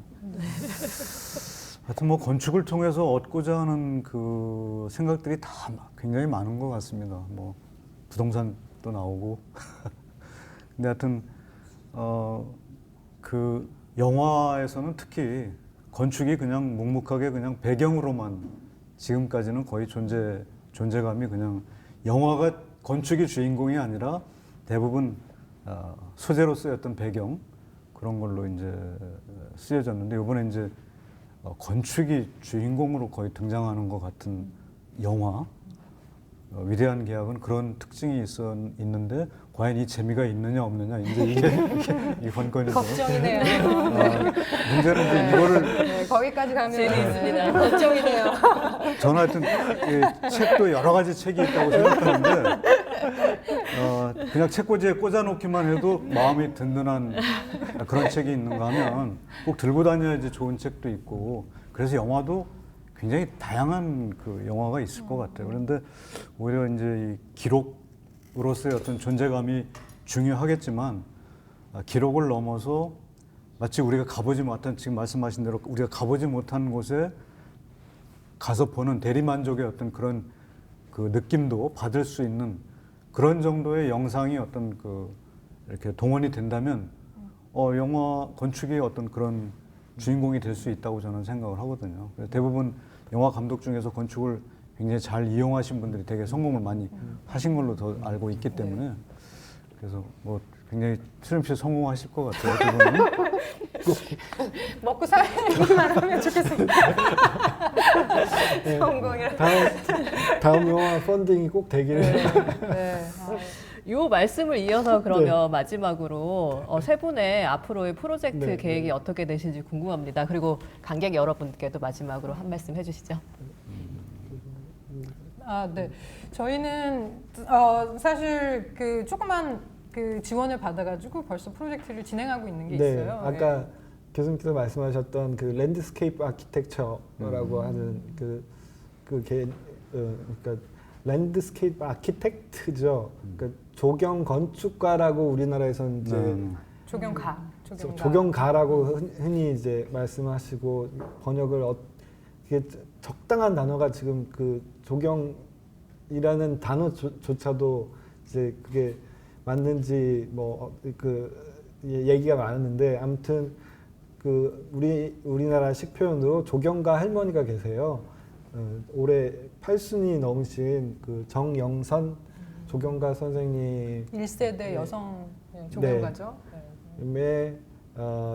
[SPEAKER 4] 하여튼 뭐 건축을 통해서 얻고자 하는 그 생각들이 다 굉장히 많은 것 같습니다. 뭐 부동산도 나오고. 근데 하여튼 그 영화에서는 특히 건축이 그냥 묵묵하게 그냥 배경으로만 지금까지는 거의 존재감이 그냥 영화가 건축이 주인공이 아니라 대부분 소재로 쓰였던 배경 그런 걸로 이제 쓰여졌는데, 이번에 이제 건축이 주인공으로 거의 등장하는 것 같은 영화 위대한 계약은 그런 특징이 있는데, 과연 이 재미가 있느냐 없느냐 이제 이게 이 관건이죠.
[SPEAKER 3] 걱정이네요.
[SPEAKER 4] 문제는 이제 이거를
[SPEAKER 3] 네, 거기까지 가면
[SPEAKER 1] 재미있습니다.
[SPEAKER 3] 걱정이네요.
[SPEAKER 4] 저는 하여튼 이 책도 여러 가지 책이 있다고 생각하는데 그냥 책꽂이에 꽂아놓기만 해도 마음이 든든한 그런 책이 있는가 하면 꼭 들고 다녀야지 좋은 책도 있고, 그래서 영화도 굉장히 다양한 그 영화가 있을 것 같아요. 그런데 오히려 이제 이 기록으로서의 어떤 존재감이 중요하겠지만, 기록을 넘어서 마치 우리가 가보지 못한, 지금 말씀하신 대로 우리가 가보지 못한 곳에 가서 보는 대리만족의 어떤 그런 그 느낌도 받을 수 있는 그런 정도의 영상이 어떤 이렇게 동원이 된다면 영화 건축이 어떤 그런 주인공이 될 수 있다고 저는 생각을 하거든요. 그래서 대부분 영화 감독 중에서 건축을 굉장히 잘 이용하신 분들이 되게 성공을 많이 하신 걸로 더 알고 있기 때문에, 그래서 뭐 굉장히 트럼프에 성공하실 것 같아요. 두 분은.
[SPEAKER 3] 먹고 살기만 하면 좋겠습니다.
[SPEAKER 2] 네.
[SPEAKER 3] 성공이라.
[SPEAKER 2] 다음 영화 펀딩이 꼭 되기를.
[SPEAKER 3] 네.
[SPEAKER 1] 이 말씀을 이어서 그러면 마지막으로 세 분의 앞으로의 프로젝트
[SPEAKER 2] 네,
[SPEAKER 1] 계획이
[SPEAKER 2] 네.
[SPEAKER 1] 어떻게 되실지 궁금합니다. 그리고 관객 여러분께도 마지막으로 한 말씀 해주시죠.
[SPEAKER 3] 네. 저희는 사실 그 조그만 그 지원을 받아가지고 벌써 프로젝트를 진행하고 있는 게
[SPEAKER 2] 네,
[SPEAKER 3] 있어요.
[SPEAKER 2] 아까 교수님께서 말씀하셨던 그 랜드스케이프 아키텍처라고 하는 그러니까 랜드스케이프 아키텍트죠. 그러니까 조경 건축가라고 우리나라에서는 이제
[SPEAKER 3] 조경가.
[SPEAKER 2] 조경가라고 흔히 이제 말씀하시고 번역을 이게 적당한 단어가 지금 그 조경이라는 단어조차도 이제 그게 맞는지 뭐 그 얘기가 많았는데 아무튼 그 우리나라 식표현으로 조경가 할머니가 계세요. 올해 80이 넘으신 그 정영선 조경가 선생님
[SPEAKER 3] 1세대 여성 조경가죠.
[SPEAKER 2] 의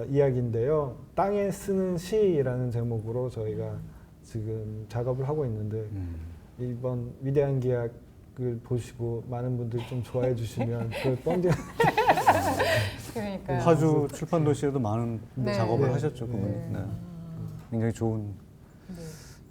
[SPEAKER 2] 이야기인데요. 땅에 쓰는 시라는 제목으로 저희가 지금 작업을 하고 있는데 이번 위대한 계약을 보시고 많은 분들이 좀 좋아해 주시면 그 펀딩
[SPEAKER 3] 그러니까
[SPEAKER 4] 파주 출판 도시에도 많은
[SPEAKER 3] 네.
[SPEAKER 4] 작업을
[SPEAKER 2] 네.
[SPEAKER 4] 하셨죠, 그분이.
[SPEAKER 2] 네.
[SPEAKER 4] 네. 굉장히 좋은
[SPEAKER 3] 네.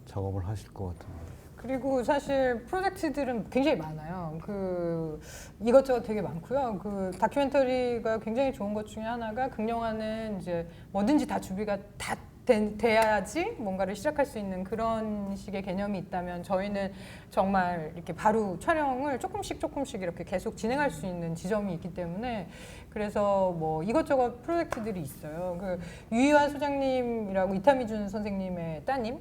[SPEAKER 4] 작업을 하실 것 같은데.
[SPEAKER 3] 그리고 사실 프로젝트들은 굉장히 많아요. 그 이것저것 되게 많고요. 그 다큐멘터리가 굉장히 좋은 것 중에 하나가 극영화는 이제 뭐든지 다 준비가 다 돼야지 뭔가를 시작할 수 있는 그런 식의 개념이 있다면 저희는 정말 이렇게 바로 촬영을 조금씩 이렇게 계속 진행할 수 있는 지점이 있기 때문에 그래서 뭐 이것저것 프로젝트들이 있어요. 그 유희환 소장님이라고 이타미준 선생님의 따님,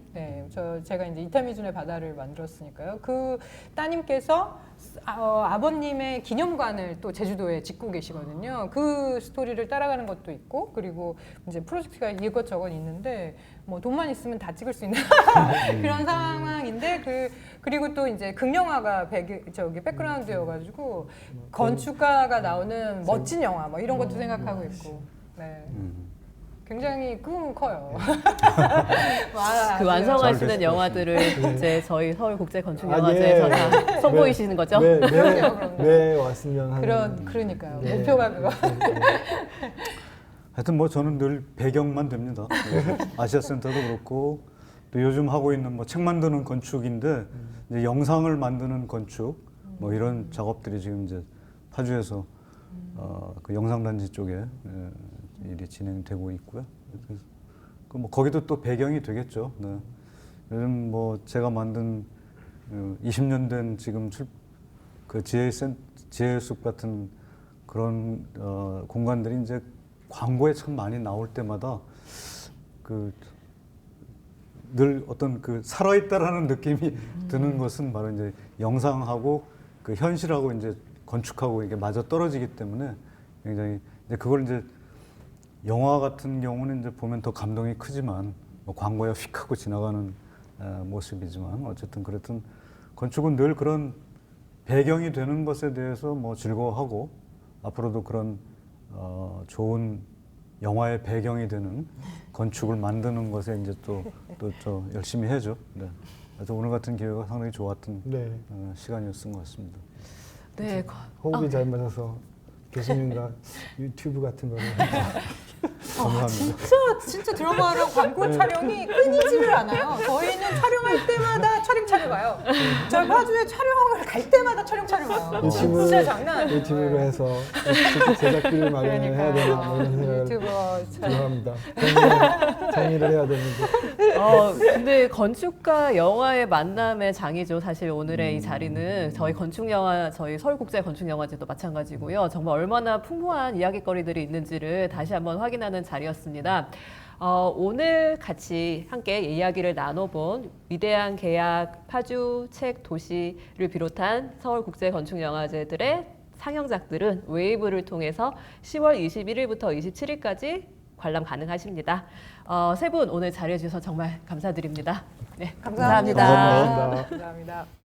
[SPEAKER 3] 제가 이제 이타미준의 바다를 만들었으니까요. 그 따님께서 아버님의 기념관을 또 제주도에 짓고 계시거든요. 그 스토리를 따라가는 것도 있고 그리고 이제 프로젝트가 이것저것 있는데 뭐 돈만 있으면 다 찍을 수 있는 그런 상황인데 그리고 또 이제 극영화가 백그라운드여가지고 건축가가 나오는 멋진 영화 뭐 이런 것도 생각하고 있고 네. 굉장히 꿈은 커요. 와,
[SPEAKER 1] 그
[SPEAKER 4] 잘
[SPEAKER 1] 완성하시는
[SPEAKER 4] 됐을
[SPEAKER 1] 영화들을 이제 저희 서울국제건축영화제에서
[SPEAKER 2] 예.
[SPEAKER 1] 다 선보이시는 거죠?
[SPEAKER 3] 그럼요.
[SPEAKER 2] 매 왔으면 하는
[SPEAKER 3] 그러니까요.
[SPEAKER 2] 네.
[SPEAKER 3] 목표가 그거.
[SPEAKER 4] 하여튼 뭐 저는 늘 배경만 됩니다. 아시아 센터도 그렇고 또 요즘 하고 있는 뭐 책 만드는 건축인데 이제 영상을 만드는 건축 뭐 이런 작업들이 지금 이제 파주에서 그 영상단지 쪽에 일이 진행되고 있고요. 그래서 뭐 거기도 또 배경이 되겠죠. 네. 요즘 뭐 제가 만든 20년 된 지금 그 지혜숲 같은 그런 공간들이 이제 광고에 참 많이 나올 때마다 그 늘 어떤 그 살아있다라는 느낌이 드는 것은 바로 이제 영상하고 그 현실하고 이제 건축하고 이게 맞아 떨어지기 때문에 굉장히 이제 그걸 이제 영화 같은 경우는 이제 보면 더 감동이 크지만 뭐 광고에 휙 하고 지나가는 모습이지만 어쨌든 그랬든 건축은 늘 그런 배경이 되는 것에 대해서 뭐 즐거워하고 앞으로도 그런 좋은 영화의 배경이 되는 건축을 만드는 것에 이제 또 열심히 해죠. 네. 그래서 오늘 같은 기회가 상당히 좋았던 시간이었던 것 같습니다.
[SPEAKER 1] 네.
[SPEAKER 2] 호흡이 잘 맞아서 교수님과 유튜브 같은 거를
[SPEAKER 3] 진짜 드라마랑 광고 촬영이 끊이지를 않아요. 저희는 촬영할 때마다 촬영 가요. 저희 파주에 촬영을 갈 때마다 촬영 가요. 진짜 장난 아니에요.
[SPEAKER 2] 유튜브로 해서 제작비를 마련해야 되나 뭐 이런 생각을
[SPEAKER 3] 유튜버
[SPEAKER 2] 들어갑니다. 정리를 해야 되는데.
[SPEAKER 1] 근데 건축과 영화의 만남의 장이죠. 사실 오늘의 이 자리는 저희 서울국제건축영화제도 마찬가지고요. 정말 얼마나 풍부한 이야기거리들이 있는지를 다시 한번 확인하는 자리였습니다. 오늘 같이 함께 이야기를 나눠본 위대한 계약, 파주, 책, 도시를 비롯한 서울국제건축영화제들의 상영작들은 웨이브를 통해서 10월 21일부터 27일까지 관람 가능하십니다. 세 분 오늘 자리해 주셔서 정말 감사드립니다. 네, 감사합니다.
[SPEAKER 2] 감사합니다.
[SPEAKER 3] 감사합니다.